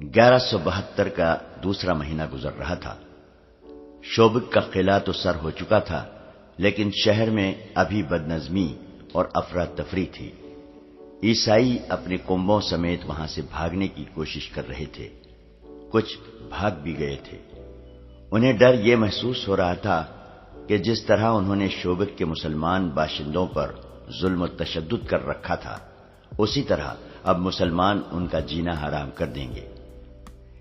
1172 کا دوسرا مہینہ گزر رہا تھا۔ شوبک کا قلعہ تو سر ہو چکا تھا، لیکن شہر میں ابھی بدنظمی اور افراتفری تھی۔ عیسائی اپنے کنبوں سمیت وہاں سے بھاگنے کی کوشش کر رہے تھے، کچھ بھاگ بھی گئے تھے۔ انہیں ڈر یہ محسوس ہو رہا تھا کہ جس طرح انہوں نے شوبک کے مسلمان باشندوں پر ظلم و تشدد کر رکھا تھا، اسی طرح اب مسلمان ان کا جینا حرام کر دیں گے۔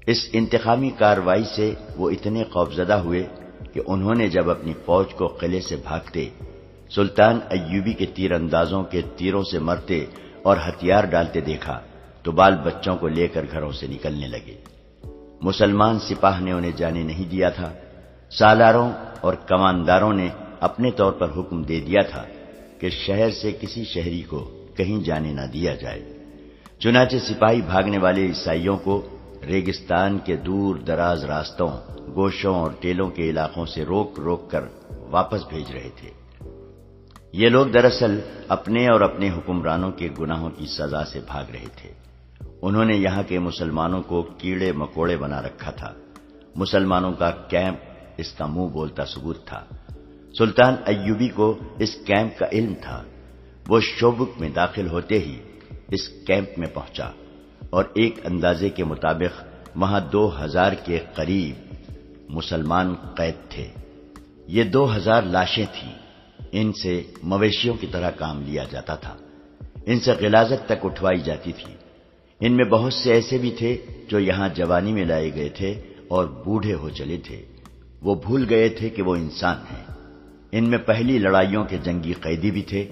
اس انتقامی کارروائی سے وہ اتنے خوفزدہ ہوئے کہ انہوں نے جب اپنی فوج کو قلعے سے بھاگتے سلطان ایوبی کے تیر اندازوں کے تیروں سے مرتے اور ہتھیار ڈالتے دیکھا تو بال بچوں کو لے کر گھروں سے نکلنے لگے۔ مسلمان سپاہ نے انہیں جانے نہیں دیا تھا۔ سالاروں اور کمانداروں نے اپنے طور پر حکم دے دیا تھا کہ شہر سے کسی شہری کو کہیں جانے نہ دیا جائے۔ چنانچہ سپاہی بھاگنے والے عیسائیوں کو ریگستان کے دور دراز راستوں، گوشوں اور ٹیلوں کے علاقوں سے روک روک کر واپس بھیج رہے تھے۔ یہ لوگ دراصل اپنے اور اپنے حکمرانوں کے گناہوں کی سزا سے بھاگ رہے تھے۔ انہوں نے یہاں کے مسلمانوں کو کیڑے مکوڑے بنا رکھا تھا۔ مسلمانوں کا کیمپ اس کا منہ بولتا ثبوت تھا۔ سلطان ایوبی کو اس کیمپ کا علم تھا۔ وہ شوبک میں داخل ہوتے ہی اس کیمپ میں پہنچا اور ایک اندازے کے مطابق وہاں 2000 کے قریب مسلمان قید تھے۔ یہ 2000 لاشیں تھیں۔ ان سے مویشیوں کی طرح کام لیا جاتا تھا۔ ان سے غلاظت تک اٹھوائی جاتی تھی۔ ان میں بہت سے ایسے بھی تھے جو یہاں جوانی میں لائے گئے تھے اور بوڑھے ہو چلے تھے۔ وہ بھول گئے تھے کہ وہ انسان ہیں۔ ان میں پہلی لڑائیوں کے جنگی قیدی بھی تھے،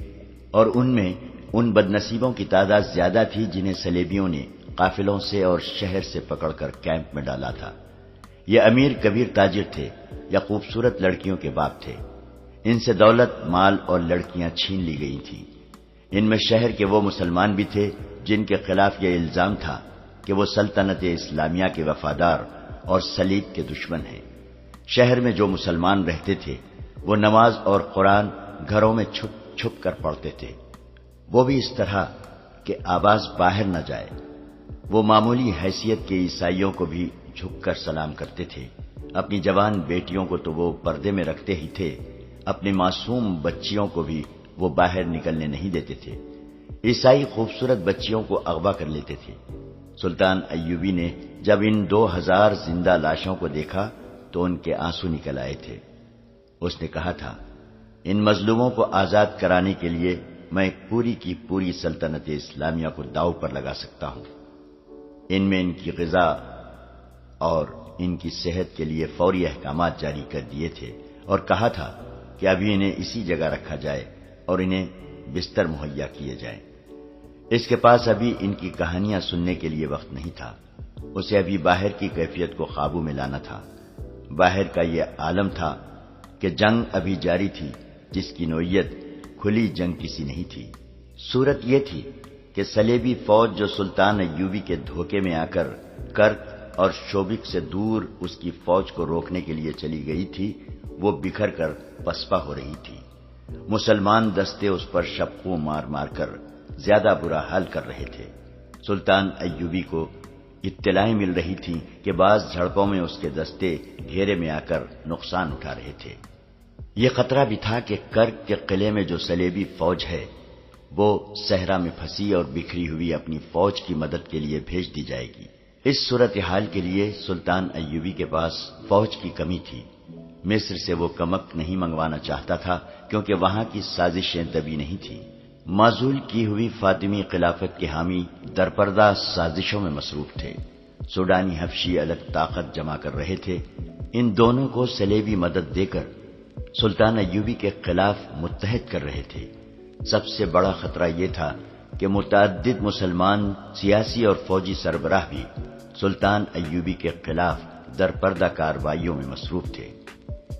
اور ان میں ان بدنصیبوں کی تعداد زیادہ تھی جنہیں صلیبیوں نے قافلوں سے اور شہر سے پکڑ کر کیمپ میں ڈالا تھا۔ یہ امیر کبیر تاجر تھے یا خوبصورت لڑکیوں کے باپ تھے۔ ان سے دولت، مال اور لڑکیاں چھین لی گئی تھیں۔ ان میں شہر کے وہ مسلمان بھی تھے جن کے خلاف یہ الزام تھا کہ وہ سلطنت اسلامیہ کے وفادار اور صلیب کے دشمن ہیں۔ شہر میں جو مسلمان رہتے تھے وہ نماز اور قرآن گھروں میں چھپ چھپ کر پڑھتے تھے، وہ بھی اس طرح کہ آواز باہر نہ جائے۔ وہ معمولی حیثیت کے عیسائیوں کو بھی جھک کر سلام کرتے تھے۔ اپنی جوان بیٹیوں کو تو وہ پردے میں رکھتے ہی تھے، اپنی معصوم بچیوں کو بھی وہ باہر نکلنے نہیں دیتے تھے۔ عیسائی خوبصورت بچیوں کو اغوا کر لیتے تھے۔ سلطان ایوبی نے جب ان 2000 زندہ لاشوں کو دیکھا تو ان کے آنسو نکل آئے تھے۔ اس نے کہا تھا، ان مظلوموں کو آزاد کرانے کے لیے میں پوری کی پوری سلطنت اسلامیہ کو داؤ پر لگا سکتا ہوں۔ ان میں ان کی غذا اور ان کی صحت کے لیے فوری احکامات جاری کر دیے تھے اور کہا تھا کہ ابھی انہیں اسی جگہ رکھا جائے اور انہیں بستر مہیا کیے جائیں۔ اس کے پاس ابھی ان کی کہانیاں سننے کے لیے وقت نہیں تھا۔ اسے ابھی باہر کی کیفیت کو قابو میں لانا تھا۔ باہر کا یہ عالم تھا کہ جنگ ابھی جاری تھی، جس کی نوعیت کھلی جنگ کسی نہیں تھی۔ صورت یہ تھی کہ صلیبی فوج جو سلطان ایوبی کے دھوکے میں آ کر کرک اور شوبک سے دور اس کی فوج کو روکنے کے لیے چلی گئی تھی، وہ بکھر کر پسپا ہو رہی تھی۔ مسلمان دستے اس پر شپقوں مار مار کر زیادہ برا حال کر رہے تھے۔ سلطان ایوبی کو اطلاعیں مل رہی تھیں کہ بعض جھڑپوں میں اس کے دستے گھیرے میں آ کر نقصان اٹھا رہے تھے۔ یہ خطرہ بھی تھا کہ کرک کے قلعے میں جو صلیبی فوج ہے وہ صحرا میں پھنسی اور بکھری ہوئی اپنی فوج کی مدد کے لیے بھیج دی جائے گی۔ اس صورتحال کے لیے سلطان ایوبی کے پاس فوج کی کمی تھی۔ مصر سے وہ کمک نہیں منگوانا چاہتا تھا کیونکہ وہاں کی سازشیں دبی نہیں تھیں۔ معزول کی ہوئی فاطمی خلافت کے حامی درپردہ سازشوں میں مصروف تھے۔ سوڈانی حبشی الگ طاقت جمع کر رہے تھے۔ ان دونوں کو صلیبی مدد دے کر سلطان ایوبی کے خلاف متحد کر رہے تھے۔ سب سے بڑا خطرہ یہ تھا کہ متعدد مسلمان سیاسی اور فوجی سربراہ بھی سلطان ایوبی کے خلاف درپردہ کارروائیوں میں مصروف تھے۔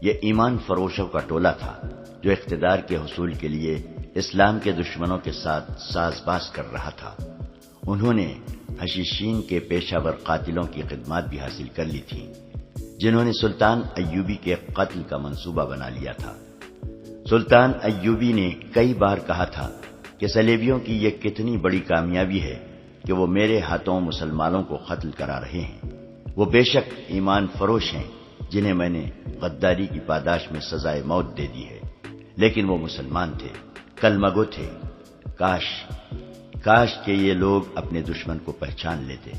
یہ ایمان فروشوں کا ٹولہ تھا جو اقتدار کے حصول کے لیے اسلام کے دشمنوں کے ساتھ ساز باز کر رہا تھا۔ انہوں نے حشیشین کے پیشہ ور قاتلوں کی خدمات بھی حاصل کر لی تھیں، جنہوں نے سلطان ایوبی کے قتل کا منصوبہ بنا لیا تھا۔ سلطان ایوبی نے کئی بار کہا تھا کہ صلیبیوں کی یہ کتنی بڑی کامیابی ہے کہ وہ میرے ہاتھوں مسلمانوں کو قتل کرا رہے ہیں۔ وہ بے شک ایمان فروش ہیں جنہیں میں نے غداری کی پاداش میں سزائے موت دے دی ہے، لیکن وہ مسلمان تھے، کلمہ گو تھے۔ کاش کہ یہ لوگ اپنے دشمن کو پہچان لیتے۔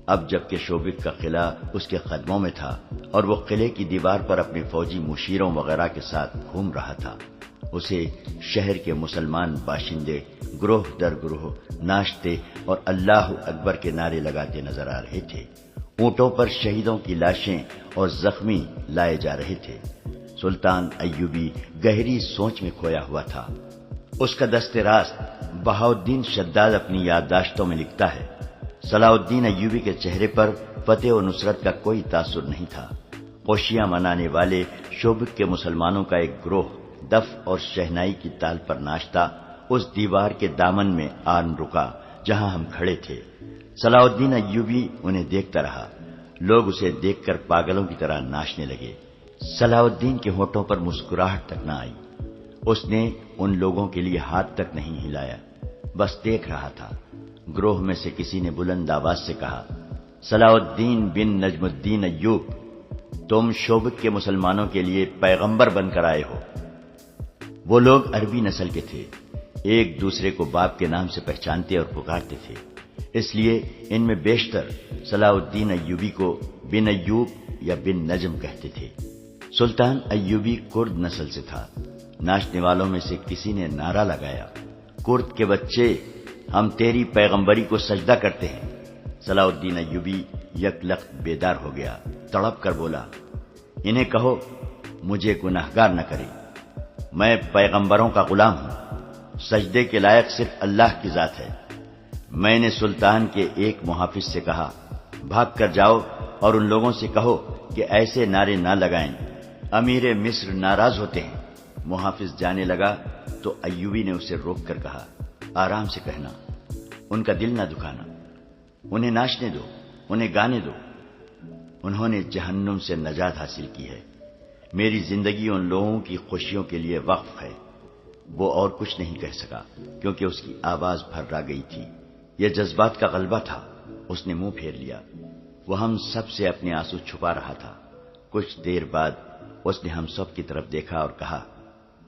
اب جبکہ شوبک کا قلعہ اس کے قدموں میں تھا اور وہ قلعے کی دیوار پر اپنے فوجی مشیروں وغیرہ کے ساتھ گھوم رہا تھا، اسے شہر کے مسلمان باشندے گروہ در گروہ ناچتے اور اللہ اکبر کے نعرے لگاتے نظر آ رہے تھے۔ اونٹوں پر شہیدوں کی لاشیں اور زخمی لائے جا رہے تھے۔ سلطان ایوبی گہری سوچ میں کھویا ہوا تھا۔ اس کا دست راست بہاؤالدین شداد اپنی یادداشتوں میں لکھتا ہے، صلاح الدین ایوبی کے چہرے پر فتح و نصرت کا کوئی تاثر نہیں تھا۔ خوشیاں منانے والے شوبک کے مسلمانوں کا ایک گروہ دف اور شہنائی کی تال پر ناچتا اس دیوار کے دامن میں آن رکا جہاں ہم کھڑے تھے۔ صلاح الدین ایوبی انہیں دیکھتا رہا۔ لوگ اسے دیکھ کر پاگلوں کی طرح ناچنے لگے۔ صلاح الدین کے ہونٹوں پر مسکراہٹ تک نہ آئی۔ اس نے ان لوگوں کے لیے ہاتھ تک نہیں ہلایا، بس دیکھ رہا تھا۔ گروہ میں سے کسی نے بلند آواز سے کہا، صلاح الدین بن نجم الدین ایوب، تم شوبک کے مسلمانوں کے لیے پیغمبر بن کر آئے ہو۔ وہ لوگ عربی نسل کے تھے، ایک دوسرے کو باپ کے نام سے پہچانتے اور پکارتے تھے، اس لیے ان میں بیشتر صلاح الدین ایوبی کو بن ایوب یا بن نجم کہتے تھے۔ سلطان ایوبی کرد نسل سے تھا۔ ناچنے والوں میں سے کسی نے نعرہ لگایا، کرد کے بچے، ہم تیری پیغمبری کو سجدہ کرتے ہیں۔ صلاح الدین ایوبی یک لخت بیدار ہو گیا، تڑپ کر بولا، انہیں کہو مجھے گنہگار نہ کرے، میں پیغمبروں کا غلام ہوں، سجدے کے لائق صرف اللہ کی ذات ہے۔ میں نے سلطان کے ایک محافظ سے کہا، بھاگ کر جاؤ اور ان لوگوں سے کہو کہ ایسے نعرے نہ لگائیں، امیر مصر ناراض ہوتے ہیں۔ محافظ جانے لگا تو ایوبی نے اسے روک کر کہا، آرام سے کہنا، ان کا دل نہ دکھانا، انہیں ناچنے دو، انہیں گانے دو، انہوں نے جہنم سے نجات حاصل کی ہے۔ میری زندگی ان لوگوں کی خوشیوں کے لیے وقف ہے۔ وہ اور کچھ نہیں کہہ سکا کیونکہ اس کی آواز بھر گئی تھی۔ یہ جذبات کا غلبہ تھا۔ اس نے منہ پھیر لیا۔ وہ ہم سب سے اپنے آنسو چھپا رہا تھا۔ کچھ دیر بعد اس نے ہم سب کی طرف دیکھا اور کہا،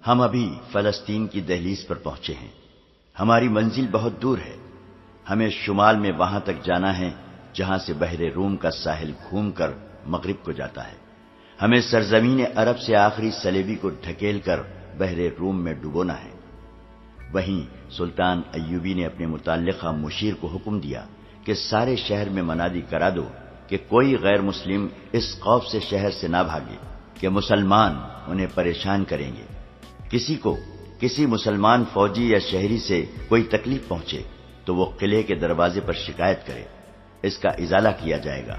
ہم ابھی فلسطین کی دہلیز پر پہنچے ہیں، ہماری منزل بہت دور ہے، ہمیں شمال میں وہاں تک جانا ہے جہاں سے بحر روم کا ساحل گھوم کر مغرب کو جاتا ہے۔ ہمیں سرزمین عرب سے آخری صلیبی کو ڈھکیل کر بحر روم میں ڈبونا ہے۔ وہیں سلطان ایوبی نے اپنے متعلقہ مشیر کو حکم دیا کہ سارے شہر میں منادی کرا دو کہ کوئی غیر مسلم اس خوف سے شہر سے نہ بھاگے کہ مسلمان انہیں پریشان کریں گے۔ کسی کو کسی مسلمان فوجی یا شہری سے کوئی تکلیف پہنچے تو وہ قلعے کے دروازے پر شکایت کرے، اس کا ازالہ کیا جائے گا۔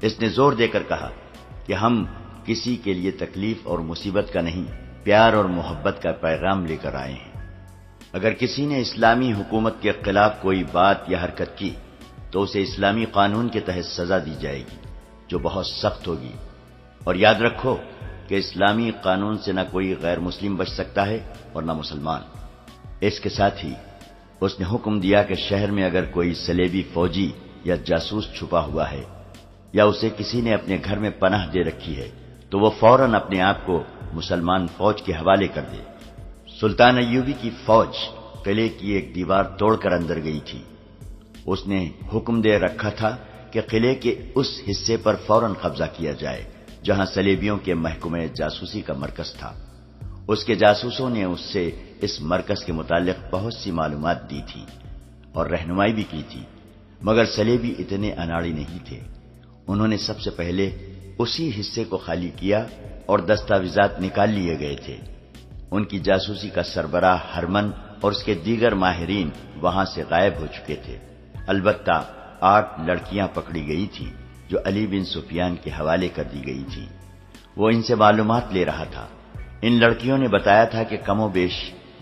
اس نے زور دے کر کہا کہ ہم کسی کے لیے تکلیف اور مصیبت کا نہیں، پیار اور محبت کا پیغام لے کر آئے ہیں۔ اگر کسی نے اسلامی حکومت کے خلاف کوئی بات یا حرکت کی تو اسے اسلامی قانون کے تحت سزا دی جائے گی جو بہت سخت ہوگی، اور یاد رکھو کہ اسلامی قانون سے نہ کوئی غیر مسلم بچ سکتا ہے اور نہ مسلمان۔ اس کے ساتھ ہی اس نے حکم دیا کہ شہر میں اگر کوئی صلیبی فوجی یا جاسوس چھپا ہوا ہے یا اسے کسی نے اپنے گھر میں پناہ دے رکھی ہے تو وہ فوراً اپنے آپ کو مسلمان فوج کے حوالے کر دے۔ سلطان ایوبی کی فوج قلعے کی ایک دیوار توڑ کر اندر گئی تھی۔ اس نے حکم دے رکھا تھا کہ قلعے کے اس حصے پر فوراً قبضہ کیا جائے جہاں صلیبیوں کے محکمہ جاسوسی کا مرکز تھا۔ اس کے جاسوسوں نے اس سے اس مرکز کے متعلق بہت سی معلومات دی تھی اور رہنمائی بھی کی تھی، مگر صلیبی اتنے اناڑی نہیں تھے۔ انہوں نے سب سے پہلے اسی حصے کو خالی کیا اور دستاویزات نکال لیے گئے تھے۔ ان کی جاسوسی کا سربراہ ہرمن اور اس کے دیگر ماہرین وہاں سے غائب ہو چکے تھے۔ البتہ 8 لڑکیاں پکڑی گئی تھیں جو علی بن سفیان کے حوالے کر دی گئی تھیں۔ وہ ان سے معلومات لے رہا تھا۔ ان لڑکیوں نے بتایا تھا کہ کم و بیش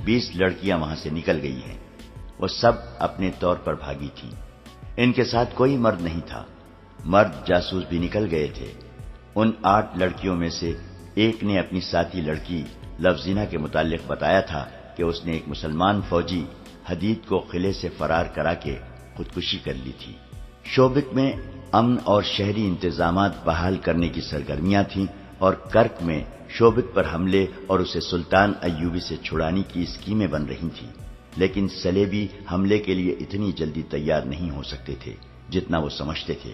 20 لڑکیاں وہاں سے نکل گئی ہیں۔ وہ سب اپنے طور پر بھاگی تھیں۔ ان کے ساتھ کوئی مرد نہیں تھا۔ مرد جاسوس بھی نکل گئے تھے۔ ان 8 لڑکیوں میں سے ایک نے اپنی ساتھی لڑکی لفظینہ کے متعلق بتایا تھا کہ اس نے ایک مسلمان فوجی حدید کو قلعے سے فرار کرا کے خودکشی کر لی تھی۔ شوبک میں امن اور شہری انتظامات بحال کرنے کی سرگرمیاں تھیں اور کرک میں شوبک پر حملے اور اسے سلطان ایوبی سے چھڑانے کی اسکیمیں بن رہی تھیں، لیکن صلیبی حملے کے لیے اتنی جلدی تیار نہیں ہو سکتے تھے جتنا وہ سمجھتے تھے۔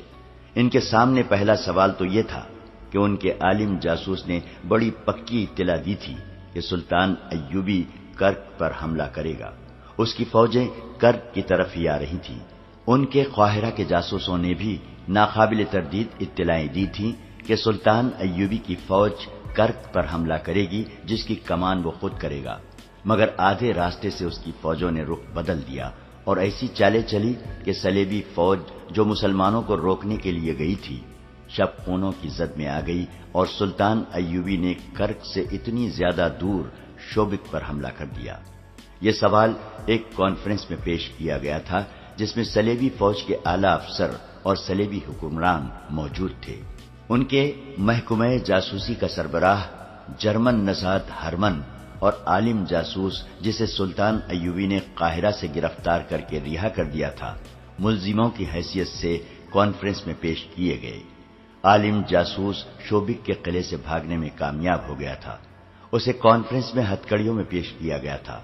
ان کے سامنے پہلا سوال تو یہ تھا کہ ان کے عالم جاسوس نے بڑی پکی اطلاع دی تھی کہ سلطان ایوبی کرک پر حملہ کرے گا۔ اس کی فوجیں کرک کی طرف ہی آ رہی تھیں۔ ان کے قاہرہ کے جاسوسوں نے بھی ناقابل تردید اطلاعیں دی تھیں کہ سلطان ایوبی کی فوج کرک پر حملہ کرے گی، جس کی کمان وہ خود کرے گا، مگر آدھے راستے سے اس کی فوجوں نے رخ بدل دیا اور ایسی چالیں چلی کہ صلیبی فوج جو مسلمانوں کو روکنے کے لیے گئی تھی، شب خونوں کی زد میں آ گئی اور سلطان ایوبی نے کرک سے اتنی زیادہ دور شوبک پر حملہ کر دیا۔ یہ سوال ایک کانفرنس میں پیش کیا گیا تھا جس میں صلیبی فوج کے اعلیٰ افسر اور صلیبی حکمران موجود تھے۔ ان کے محکمہ جاسوسی کا سربراہ جرمن نژاد ہرمن اور عالم جاسوس جسے سلطان ایوبی نے قاہرہ سے گرفتار کر کے رہا کر دیا تھا، ملزموں کی حیثیت سے کانفرنس میں پیش کیے گئے۔ عالم جاسوس شوبک کے قلعے سے بھاگنے میں کامیاب ہو گیا تھا۔ اسے کانفرنس میں ہتھکڑیوں میں پیش کیا گیا تھا۔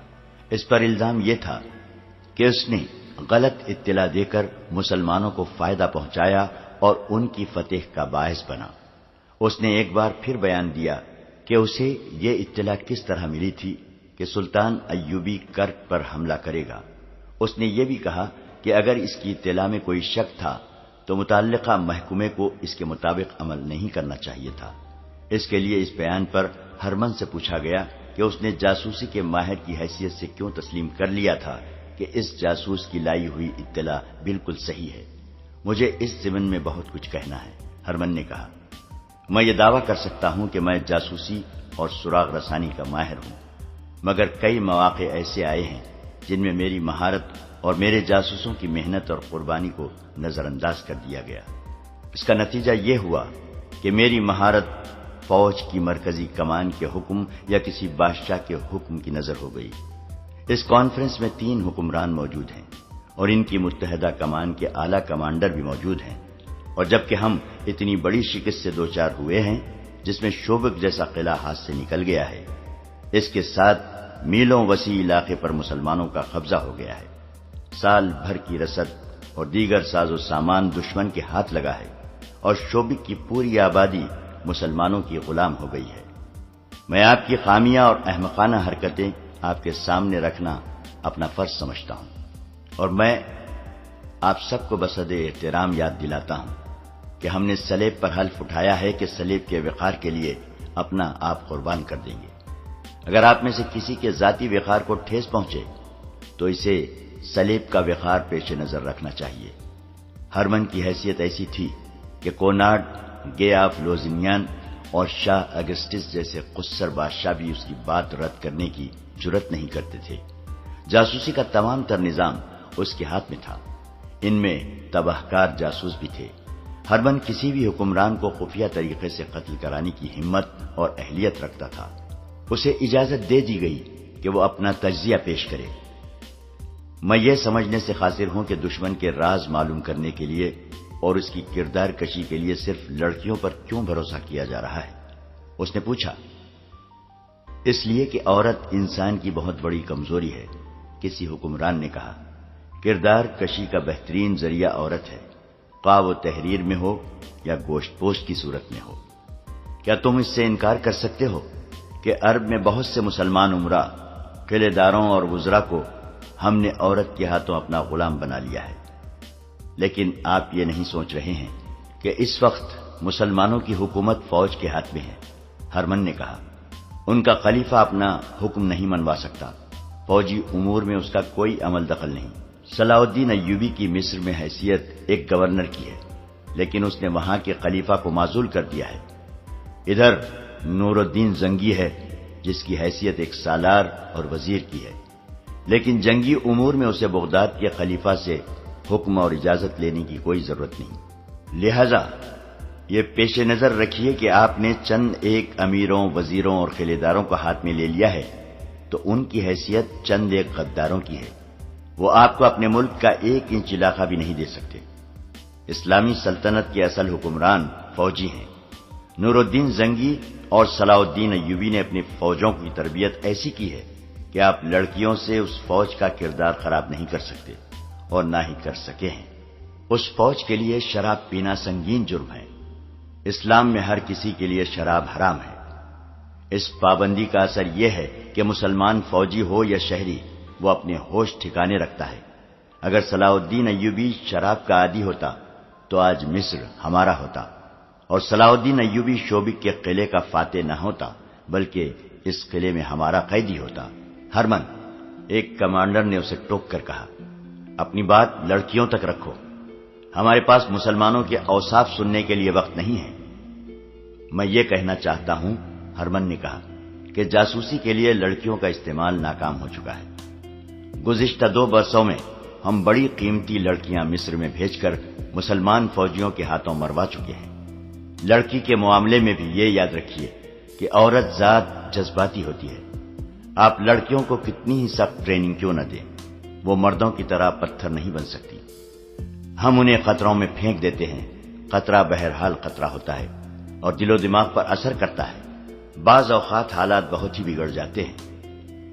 اس پر الزام یہ تھا کہ اس نے غلط اطلاع دے کر مسلمانوں کو فائدہ پہنچایا اور ان کی فتح کا باعث بنا۔ اس نے ایک بار پھر بیان دیا کہ اسے یہ اطلاع کس طرح ملی تھی کہ سلطان ایوبی کرک پر حملہ کرے گا۔ اس نے یہ بھی کہا کہ اگر اس کی اطلاع میں کوئی شک تھا تو متعلقہ محکمے کو اس کے مطابق عمل نہیں کرنا چاہیے تھا۔ اس کے لیے اس بیان پر ہرمن سے پوچھا گیا کہ اس نے جاسوسی کے ماہر کی حیثیت سے کیوں تسلیم کر لیا تھا کہ اس جاسوس کی لائی ہوئی اطلاع بالکل صحیح ہے۔ مجھے اس ضمن میں بہت کچھ کہنا ہے، ہرمن نے کہا۔ میں یہ دعویٰ کر سکتا ہوں کہ میں جاسوسی اور سراغ رسانی کا ماہر ہوں، مگر کئی مواقع ایسے آئے ہیں جن میں میری مہارت اور میرے جاسوسوں کی محنت اور قربانی کو نظر انداز کر دیا گیا۔ اس کا نتیجہ یہ ہوا کہ میری مہارت فوج کی مرکزی کمان کے حکم یا کسی بادشاہ کے حکم کی نظر ہو گئی۔ اس کانفرنس میں 3 حکمران موجود ہیں اور ان کی متحدہ کمان کے اعلیٰ کمانڈر بھی موجود ہیں، اور جبکہ ہم اتنی بڑی شکست سے دوچار ہوئے ہیں جس میں شوبک جیسا قلعہ ہاتھ سے نکل گیا ہے، اس کے ساتھ میلوں وسیع علاقے پر مسلمانوں کا قبضہ ہو گیا ہے، سال بھر کی رسد اور دیگر ساز و سامان دشمن کے ہاتھ لگا ہے، اور شوبک کی پوری آبادی مسلمانوں کی غلام ہو گئی ہے۔ میں آپ کی خامیاں اور احمقانہ حرکتیں آپ کے سامنے رکھنا اپنا فرض سمجھتا ہوں، اور میں آپ سب کو بصد احترام یاد دلاتا ہوں کہ ہم نے صلیب پر حلف اٹھایا ہے کہ صلیب کے وقار کے لیے اپنا آپ قربان کر دیں گے۔ اگر آپ میں سے کسی کے ذاتی وقار کو ٹھیس پہنچے تو اسے صلیب کا وقار پیش نظر رکھنا چاہیے۔ ہرمن کی حیثیت ایسی تھی کہ کونارڈ، گے آف لوزینیان اور شاہ اگسٹس جیسے قصر بادشاہ بھی اس کی بات رد کرنے کی جرت نہیں کرتے تھے۔ جاسوسی کا تمام تر نظام اس کے ہاتھ میں تھا، ان میں تباہ کار جاسوس بھی تھے۔ ہرمن کسی بھی حکمران کو خفیہ طریقے سے قتل کرانے کی ہمت اور اہلیت رکھتا تھا۔ اسے اجازت دے دی گئی کہ وہ اپنا تجزیہ پیش کرے۔ میں یہ سمجھنے سے قاصر ہوں کہ دشمن کے راز معلوم کرنے کے لیے اور اس کی کردار کشی کے لیے صرف لڑکیوں پر کیوں بھروسہ کیا جا رہا ہے؟ اس نے پوچھا۔ اس لیے کہ عورت انسان کی بہت بڑی کمزوری ہے، کسی حکمران نے کہا۔ کردار کشی کا بہترین ذریعہ عورت ہے، خواہ وہ تحریر میں ہو یا گوشت پوش کی صورت میں ہو۔ کیا تم اس سے انکار کر سکتے ہو کہ عرب میں بہت سے مسلمان امراء، قلعے داروں اور وزراء کو ہم نے عورت کے ہاتھوں اپنا غلام بنا لیا ہے؟ لیکن آپ یہ نہیں سوچ رہے ہیں کہ اس وقت مسلمانوں کی حکومت فوج کے ہاتھ میں ہے، ہرمن نے کہا۔ ان کا خلیفہ اپنا حکم نہیں منوا سکتا، فوجی امور میں اس کا کوئی عمل دخل نہیں۔ صلاح الدین ایوبی کی مصر میں حیثیت ایک گورنر کی ہے، لیکن اس نے وہاں کے خلیفہ کو معزول کر دیا ہے۔ ادھر نور الدین زنگی ہے جس کی حیثیت ایک سالار اور وزیر کی ہے، لیکن جنگی امور میں اسے بغداد کے خلیفہ سے حکم اور اجازت لینے کی کوئی ضرورت نہیں۔ لہذا یہ پیش نظر رکھیے کہ آپ نے چند ایک امیروں، وزیروں اور قلعے داروں کو ہاتھ میں لے لیا ہے تو ان کی حیثیت چند ایک غداروں کی ہے۔ وہ آپ کو اپنے ملک کا 1 انچ علاقہ بھی نہیں دے سکتے۔ اسلامی سلطنت کے اصل حکمران فوجی ہیں۔ نور الدین زنگی اور صلاح الدین ایوبی نے اپنی فوجوں کی تربیت ایسی کی ہے کہ آپ لڑکیوں سے اس فوج کا کردار خراب نہیں کر سکتے اور نہ ہی کر سکے ہیں۔ اس فوج کے لیے شراب پینا سنگین جرم ہے۔ اسلام میں ہر کسی کے لیے شراب حرام ہے۔ اس پابندی کا اثر یہ ہے کہ مسلمان فوجی ہو یا شہری، وہ اپنے ہوش ٹھکانے رکھتا ہے۔ اگر صلاح الدین ایوبی شراب کا عادی ہوتا تو آج مصر ہمارا ہوتا، اور صلاح الدین ایوبی شوبک کے قلعے کا فاتح نہ ہوتا بلکہ اس قلعے میں ہمارا قیدی ہوتا۔ ہرمن، ایک کمانڈر نے اسے ٹوک کر کہا، اپنی بات لڑکیوں تک رکھو، ہمارے پاس مسلمانوں کے اوصاف سننے کے لیے وقت نہیں ہے۔ میں یہ کہنا چاہتا ہوں، ہرمن نے کہا، کہ جاسوسی کے لیے لڑکیوں کا استعمال ناکام ہو چکا ہے۔ گزشتہ 2 برسوں میں ہم بڑی قیمتی لڑکیاں مصر میں بھیج کر مسلمان فوجیوں کے ہاتھوں مروا چکے ہیں۔ لڑکی کے معاملے میں بھی یہ یاد رکھیے کہ عورت ذات جذباتی ہوتی ہے۔ آپ لڑکیوں کو کتنی ہی سخت ٹریننگ کیوں نہ دیں، وہ مردوں کی طرح پتھر نہیں بن سکتی۔ ہم انہیں خطروں میں پھینک دیتے ہیں۔ خطرہ بہرحال خطرہ ہوتا ہے اور دل و دماغ پر اثر کرتا ہے۔ بعض اوقات حالات بہت ہی بگڑ جاتے ہیں۔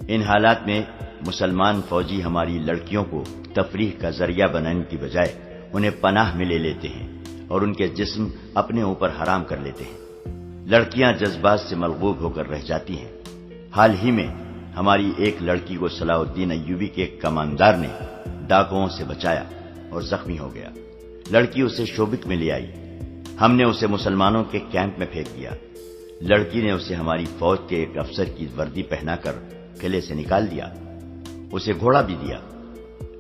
ان حالات میں مسلمان فوجی ہماری لڑکیوں کو تفریح کا ذریعہ بنانے کی بجائے انہیں پناہ میں لے لیتے ہیں اور ان کے جسم اپنے اوپر حرام کر لیتے ہیں۔ لڑکیاں جذبات سے ملغوب ہو کر رہ جاتی ہیں۔ حال ہی میں ہماری ایک لڑکی کو صلاح الدین ایوبی کے ایک کماندار نے ڈاکوؤں سے بچایا اور زخمی ہو گیا۔ لڑکی اسے شوبک میں لے آئی۔ ہم نے اسے مسلمانوں کے کیمپ میں پھینک دیا۔ لڑکی نے اسے ہماری فوج کے ایک افسر کی وردی پہنا کر قلعے سے نکال دیا۔ اسے گھوڑا بھی دیا۔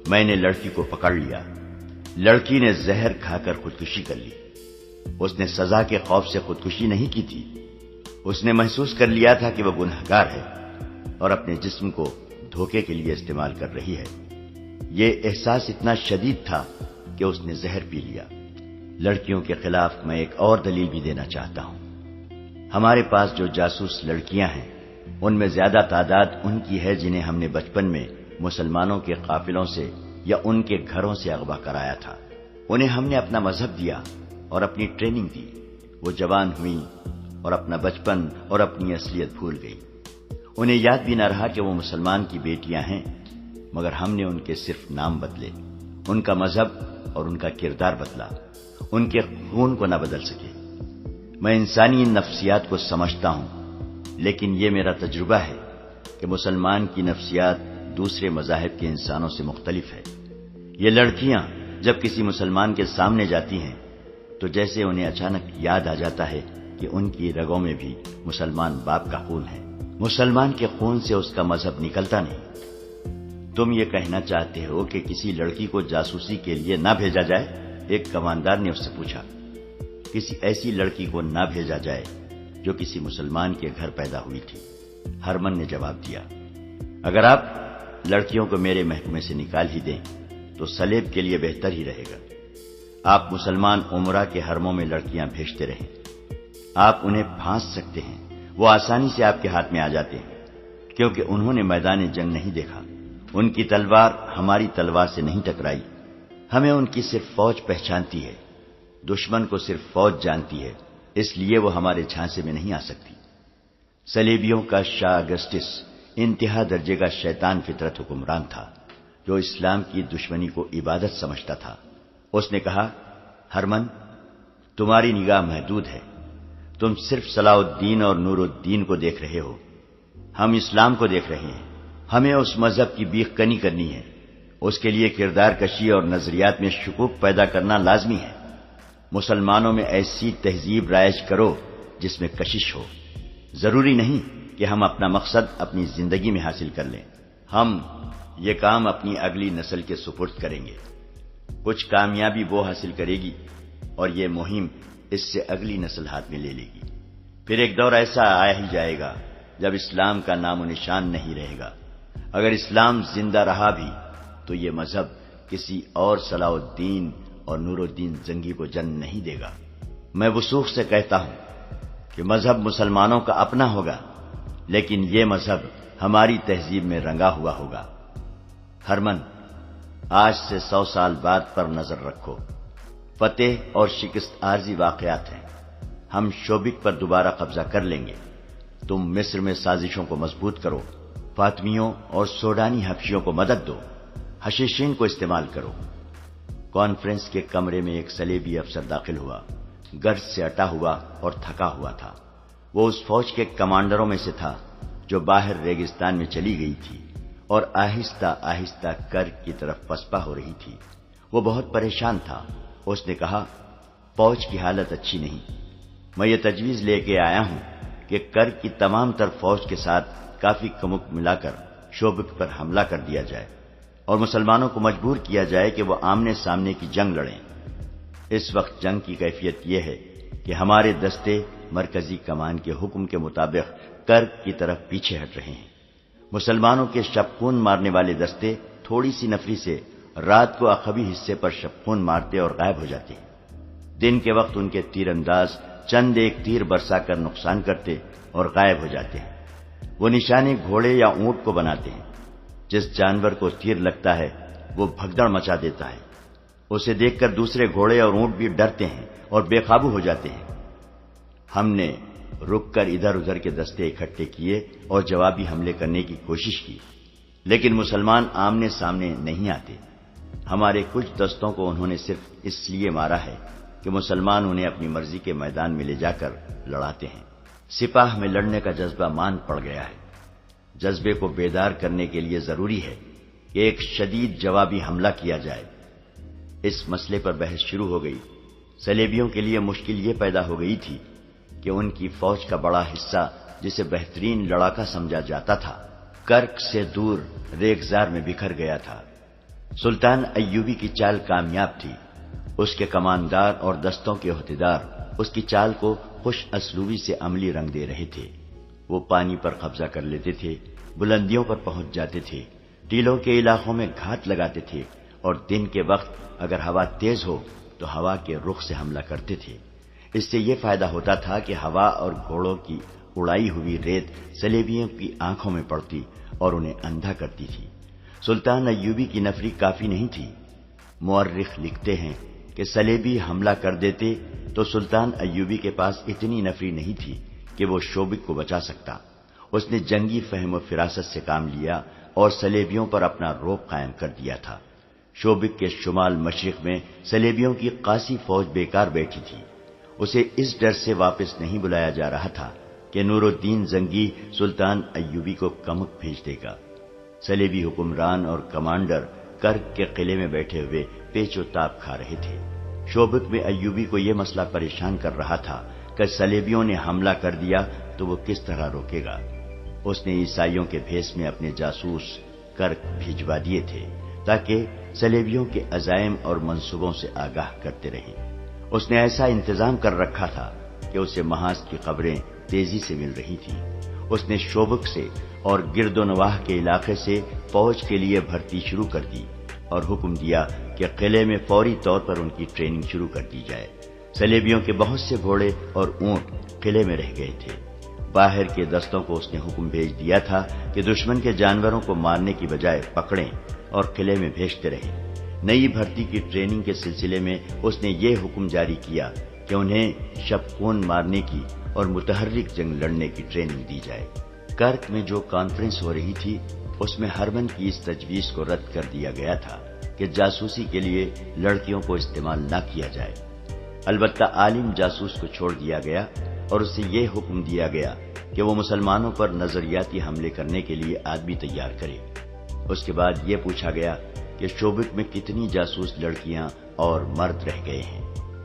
میں نے لڑکی کو پکڑ لیا۔ لڑکی نے زہر کھا کر خودکشی کر لی۔ اس نے سزا کے خوف سے خودکشی نہیں کی تھی۔ اس نے محسوس کر لیا تھا کہ وہ گنہگار ہے اور اپنے جسم کو دھوکے کے لیے استعمال کر رہی ہے۔ یہ احساس اتنا شدید تھا کہ اس نے زہر پی لیا۔ لڑکیوں کے خلاف میں ایک اور دلیل بھی دینا چاہتا ہوں۔ ہمارے پاس جو جاسوس لڑکیاں ہیں ان میں زیادہ تعداد ان کی ہے جنہیں ہم نے بچپن میں مسلمانوں کے قافلوں سے یا ان کے گھروں سے اغوا کرایا تھا۔ انہیں ہم نے اپنا مذہب دیا اور اپنی ٹریننگ دی۔ وہ جوان ہوئیں اور اپنا بچپن اور اپنی اصلیت بھول گئی۔ انہیں یاد بھی نہ رہا کہ وہ مسلمان کی بیٹیاں ہیں، مگر ہم نے ان کے صرف نام بدلے، ان کا مذہب اور ان کا کردار بدلا، ان کے خون کو نہ بدل سکے۔ میں انسانی نفسیات کو سمجھتا ہوں، لیکن یہ میرا تجربہ ہے کہ مسلمان کی نفسیات دوسرے مذاہب کے انسانوں سے مختلف ہے۔ یہ لڑکیاں جب کسی مسلمان کے سامنے جاتی ہیں تو جیسے انہیں اچانک یاد آ جاتا ہے کہ ان کی رگوں میں بھی مسلمان باپ کا خون ہے۔ مسلمان کے خون سے اس کا مذہب نکلتا نہیں۔ تم یہ کہنا چاہتے ہو کہ کسی لڑکی کو جاسوسی کے لیے نہ بھیجا جائے؟ ایک کماندار نے اس سے پوچھا۔ کسی ایسی لڑکی کو نہ بھیجا جائے جو کسی مسلمان کے گھر پیدا ہوئی تھی، ہرمن نے جواب دیا۔ اگر آپ لڑکیوں کو میرے محکمے سے نکال ہی دیں تو سلیب کے لیے بہتر ہی رہے گا۔ آپ مسلمان عمرہ کے حرموں میں لڑکیاں بھیجتے رہیں۔ آپ انہیں پھانس سکتے ہیں، وہ آسانی سے آپ کے ہاتھ میں آ جاتے ہیں، کیونکہ انہوں نے میدان جنگ نہیں دیکھا۔ ان کی تلوار ہماری تلوار سے نہیں ٹکرائی۔ ہمیں ان کی صرف فوج پہچانتی ہے، دشمن کو صرف فوج جانتی ہے، اس لیے وہ ہمارے جھانسے میں نہیں آ سکتی۔ صلیبیوں کا شاہ اگسٹس انتہا درجے کا شیطان فطرت حکمران تھا جو اسلام کی دشمنی کو عبادت سمجھتا تھا۔ اس نے کہا، ہرمن، تمہاری نگاہ محدود ہے، تم صرف صلاح الدین اور نور الدین کو دیکھ رہے ہو، ہم اسلام کو دیکھ رہے ہیں۔ ہمیں اس مذہب کی بیخ کنی کرنی ہے، اس کے لیے کردار کشی اور نظریات میں شکوک پیدا کرنا لازمی ہے۔ مسلمانوں میں ایسی تہذیب رائج کرو جس میں کشش ہو۔ ضروری نہیں کہ ہم اپنا مقصد اپنی زندگی میں حاصل کر لیں، ہم یہ کام اپنی اگلی نسل کے سپرد کریں گے۔ کچھ کامیابی وہ حاصل کرے گی اور یہ مہم اس سے اگلی نسل ہاتھ میں لے لے گی۔ پھر ایک دور ایسا آیا ہی جائے گا جب اسلام کا نام و نشان نہیں رہے گا۔ اگر اسلام زندہ رہا بھی تو یہ مذہب کسی اور صلاح الدین اور نور الدین زنگی کو جنم نہیں دے گا۔ میں وثوق سے کہتا ہوں کہ مذہب مسلمانوں کا اپنا ہوگا، لیکن یہ مذہب ہماری تہذیب میں رنگا ہوا ہوگا۔ ہرمن، آج سے 100 سال بعد پر نظر رکھو۔ فتح اور شکست عارضی واقعات ہیں۔ ہم شوبک پر دوبارہ قبضہ کر لیں گے۔ تم مصر میں سازشوں کو مضبوط کرو، فاطمیوں اور سوڈانی حبشیوں کو مدد دو، حشیشین کو استعمال کرو۔ کانفرنس کے کمرے میں ایک صلیبی افسر داخل ہوا، گرج سے اٹا ہوا اور تھکا ہوا تھا۔ وہ اس فوج کے کمانڈروں میں سے تھا جو باہر ریگستان میں چلی گئی تھی اور آہستہ آہستہ کرک کی طرف پسپا ہو رہی تھی۔ وہ بہت پریشان تھا۔ اس نے کہا، فوج کی حالت اچھی نہیں۔ میں یہ تجویز لے کے آیا ہوں کہ کرک کی تمام تر فوج کے ساتھ کافی کمک ملا کر شوبک پر حملہ کر دیا جائے اور مسلمانوں کو مجبور کیا جائے کہ وہ آمنے سامنے کی جنگ لڑیں۔ اس وقت جنگ کی کیفیت یہ ہے کہ ہمارے دستے مرکزی کمان کے حکم کے مطابق کرک کی طرف پیچھے ہٹ رہے ہیں۔ مسلمانوں کے شبخون مارنے والے دستے تھوڑی سی نفری سے رات کو عقبی حصے پر شبخون مارتے اور غائب ہو جاتے ہیں۔ دن کے وقت ان کے تیر انداز چند ایک تیر برسا کر نقصان کرتے اور غائب ہو جاتے ہیں۔ وہ نشانے گھوڑے یا اونٹ کو بناتے ہیں۔ جس جانور کو تیر لگتا ہے وہ بھگدڑ مچا دیتا ہے۔ اسے دیکھ کر دوسرے گھوڑے اور اونٹ بھی ڈرتے ہیں اور بے قابو ہو جاتے ہیں۔ ہم نے رک کر ادھر ادھر کے دستے اکٹھے کیے اور جوابی حملے کرنے کی کوشش کی، لیکن مسلمان آمنے سامنے نہیں آتے۔ ہمارے کچھ دستوں کو انہوں نے صرف اس لیے مارا ہے کہ مسلمان انہیں اپنی مرضی کے میدان میں لے جا کر لڑاتے ہیں۔ سپاہ میں لڑنے کا جذبہ مان پڑ گیا ہے۔ جذبے کو بیدار کرنے کے لیے ضروری ہے کہ ایک شدید جوابی حملہ کیا جائے۔ اس مسئلے پر بحث شروع ہو گئی۔ صلیبیوں کے لیے مشکل یہ پیدا ہو گئی تھی کہ ان کی فوج کا بڑا حصہ، جسے بہترین لڑاکا سمجھا جاتا تھا، کرک سے دور ریگزار میں بکھر گیا تھا۔ سلطان ایوبی کی چال کامیاب تھی۔ اس کے کماندار اور دستوں کے عہدیدار اس کی چال کو خوش اسلوبی سے عملی رنگ دے رہے تھے۔ وہ پانی پر قبضہ کر لیتے تھے، بلندیوں پر پہنچ جاتے تھے، ٹیلوں کے علاقوں میں گھات لگاتے تھے اور دن کے وقت اگر ہوا تیز ہو تو ہوا کے رخ سے حملہ کرتے تھے۔ اس سے یہ فائدہ ہوتا تھا کہ ہوا اور گھوڑوں کی اڑائی ہوئی ریت صلیبیوں کی آنکھوں میں پڑتی اور انہیں اندھا کرتی تھی۔ سلطان ایوبی کی نفری کافی نہیں تھی۔ مورخ لکھتے ہیں کہ صلیبی حملہ کر دیتے تو سلطان ایوبی کے پاس اتنی نفری نہیں تھی کہ وہ شوبک کو بچا سکتا۔ اس نے جنگی فہم و فراست سے کام لیا اور صلیبیوں پر اپنا رعب قائم کر دیا تھا۔ شوبک کے شمال مشرق میں صلیبیوں کی قاسی فوج بیکار بیٹھی تھی۔ اسے اس ڈر سے واپس نہیں بلایا جا رہا تھا کہ نور الدین زنگی سلطان ایوبی کو کمک بھیج دے گا۔ صلیبی حکمران اور کمانڈر کرک کے قلعے میں بیٹھے ہوئے پیچ و تاب کھا رہے تھے۔ شوبک میں ایوبی کو یہ مسئلہ پریشان کر رہا تھا کہ صلیبیوں نے حملہ کر دیا تو وہ کس طرح روکے گا۔ اس نے عیسائیوں کے بھیس میں اپنے جاسوس کرک بھیجوا دیے تھے تاکہ صلیبیوں کے عزائم اور منصوبوں سے آگاہ کرتے رہیں۔ اس نے ایسا انتظام کر رکھا تھا کہ اسے محاذ کی خبریں تیزی سے مل رہی تھیں۔ اس نے شوبک سے اور گرد و نواح کے علاقے سے فوج کے لیے بھرتی شروع کر دی اور حکم دیا کہ قلعے میں فوری طور پر ان کی ٹریننگ شروع کر دی جائے۔ صلیبیوں کے بہت سے گھوڑے اور اونٹ قلعے میں رہ گئے تھے۔ باہر کے دستوں کو اس نے حکم بھیج دیا تھا کہ دشمن کے جانوروں کو مارنے کی بجائے پکڑیں اور قلعے میں بھیجتے رہیں۔ نئی بھرتی کی ٹریننگ کے سلسلے میں اس نے یہ حکم جاری کیا کہ انہیں شبخون مارنے کی اور متحرک جنگ لڑنے کی ٹریننگ دی جائے۔ کرک میں جو کانفرنس ہو رہی تھی اس میں ہرمن کی اس تجویز کو رد کر دیا گیا تھا کہ جاسوسی کے لیے لڑکیوں کو استعمال نہ کیا جائے۔ البتہ عالم جاسوس کو چھوڑ دیا گیا اور اسے یہ حکم دیا گیا کہ وہ مسلمانوں پر نظریاتی حملے کرنے کے لیے آدمی تیار کرے۔ اس کے بعد یہ پوچھا گیا کہ شوبک میں کتنی جاسوس لڑکیاں اور مرد رہ گئے ہیں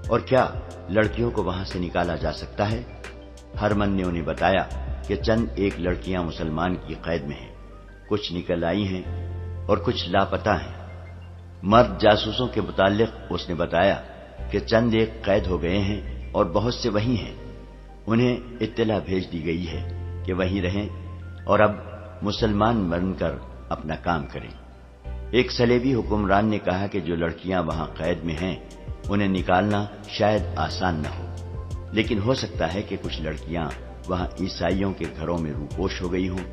اور کیا لڑکیوں کو وہاں سے نکالا جا سکتا ہے۔ ہرمن نے انہیں بتایا کہ چند ایک لڑکیاں مسلمان کی قید میں ہیں، کچھ نکل آئی ہیں اور کچھ لاپتہ ہیں۔ مرد جاسوسوں کے متعلق اس نے بتایا کہ چند ایک قید ہو گئے ہیں اور بہت سے وہیں ہیں۔ انہیں اطلاع بھیج دی گئی ہے کہ وہیں رہیں اور اب مسلمان بن کر اپنا کام کریں۔ ایک صلیبی حکمران نے کہا کہ جو لڑکیاں وہاں قید میں ہیں انہیں نکالنا شاید آسان نہ ہو، لیکن ہو سکتا ہے کہ کچھ لڑکیاں وہاں عیسائیوں کے گھروں میں روپوش ہو گئی ہوں۔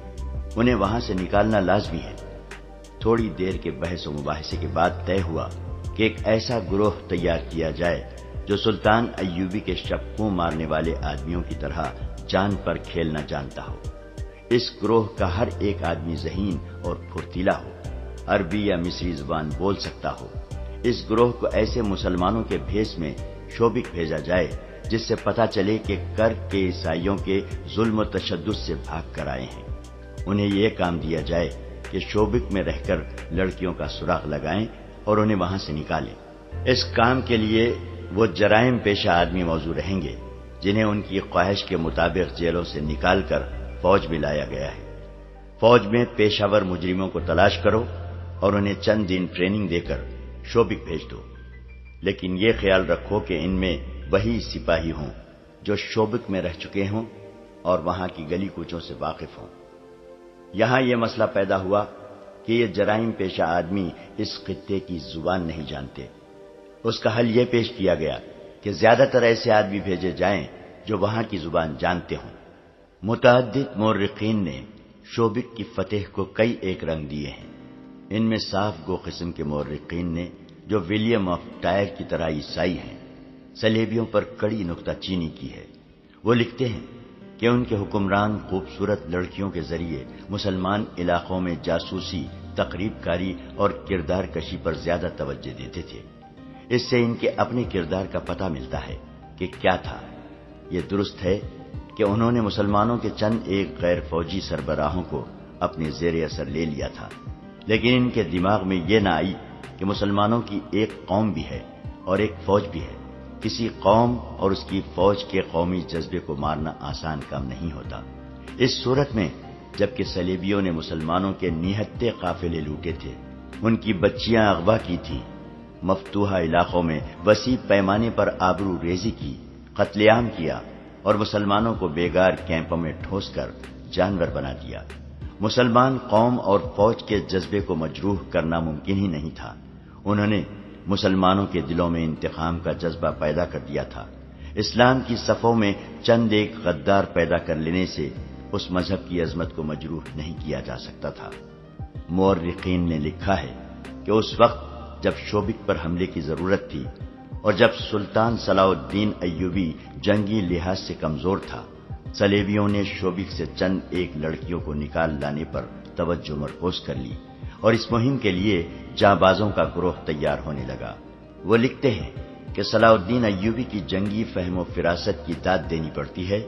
انہیں وہاں سے نکالنا لازمی ہے۔ تھوڑی دیر کے بحث و مباحثے کے بعد طے ہوا کہ ایک ایسا گروہ تیار کیا جائے جو سلطان ایوبی کے شبکوں مارنے والے آدمیوں کی طرح جان پر کھیلنا جانتا ہو۔ اس گروہ کا ہر ایک آدمی ذہین اور پھرتیلا ہو، عربی یا مصری زبان بول سکتا ہو۔ اس گروہ کو ایسے مسلمانوں کے بھیس میں شوبک بھیجا جائے جس سے پتہ چلے کہ کرک کے عیسائیوں کے ظلم و تشدد سے بھاگ کر آئے ہیں۔ انہیں یہ کام دیا جائے کہ شوبک میں رہ کر لڑکیوں کا سراغ لگائیں اور انہیں وہاں سے نکالیں۔ اس کام کے لیے وہ جرائم پیشہ آدمی موزوں رہیں گے جنہیں ان کی خواہش کے مطابق جیلوں سے نکال کر فوج میں لایا گیا ہے۔ فوج میں پیشہ ور مجرموں کو تلاش کرو اور انہیں چند دن ٹریننگ دے کر شوبک بھیج دو، لیکن یہ خیال رکھو کہ ان میں وہی سپاہی ہوں جو شوبک میں رہ چکے ہوں اور وہاں کی گلی کوچوں سے واقف ہوں۔ یہاں یہ مسئلہ پیدا ہوا کہ یہ جرائم پیشہ آدمی اس خطے کی زبان نہیں جانتے۔ اس کا حل یہ پیش کیا گیا کہ زیادہ تر ایسے آدمی بھیجے جائیں جو وہاں کی زبان جانتے ہوں۔ متعدد مورخین نے شوبک کی فتح کو کئی ایک رنگ دیے ہیں۔ ان میں صاف گو قسم کے مورخین نے جو ولیم آف ٹائر کی طرح عیسائی ہیں، صلیبیوں پر کڑی نکتہ چینی کی ہے۔ وہ لکھتے ہیں کہ ان کے حکمران خوبصورت لڑکیوں کے ذریعے مسلمان علاقوں میں جاسوسی، تقریب کاری اور کردار کشی پر زیادہ توجہ دیتے تھے۔ اس سے ان کے اپنے کردار کا پتہ ملتا ہے کہ کیا تھا۔ یہ درست ہے کہ انہوں نے مسلمانوں کے چند ایک غیر فوجی سربراہوں کو اپنے زیر اثر لے لیا تھا، لیکن ان کے دماغ میں یہ نہ آئی کہ مسلمانوں کی ایک قوم بھی ہے اور ایک فوج بھی ہے۔ کسی قوم اور اس کی فوج کے قومی جذبے کو مارنا آسان کام نہیں ہوتا۔ اس صورت میں جبکہ صلیبیوں نے مسلمانوں کے نہتے قافلے لوٹے تھے، ان کی بچیاں اغوا کی تھیں، مفتوحہ علاقوں میں وسیع پیمانے پر آبرو ریزی کی، قتل عام کیا اور مسلمانوں کو بیگار کیمپوں میں ٹھوس کر جانور بنا دیا، مسلمان قوم اور فوج کے جذبے کو مجروح کرنا ممکن ہی نہیں تھا۔ انہوں نے مسلمانوں کے دلوں میں انتقام کا جذبہ پیدا کر دیا تھا۔ اسلام کی صفوں میں چند ایک غدار پیدا کر لینے سے اس مذہب کی عظمت کو مجروح نہیں کیا جا سکتا تھا۔ مورخین نے لکھا ہے کہ اس وقت جب شوبک پر حملے کی ضرورت تھی اور جب سلطان صلاح الدین ایوبی جنگی لحاظ سے کمزور تھا، صلیبیوں نے شوبک سے چند ایک لڑکیوں کو نکال لانے پر توجہ مرکوز کر لی اور اس مہم کے لیے جانبازوں کا گروہ تیار ہونے لگا۔ وہ لکھتے ہیں کہ صلاح الدین ایوبی کی جنگی فہم و فراست کی داد دینی پڑتی ہے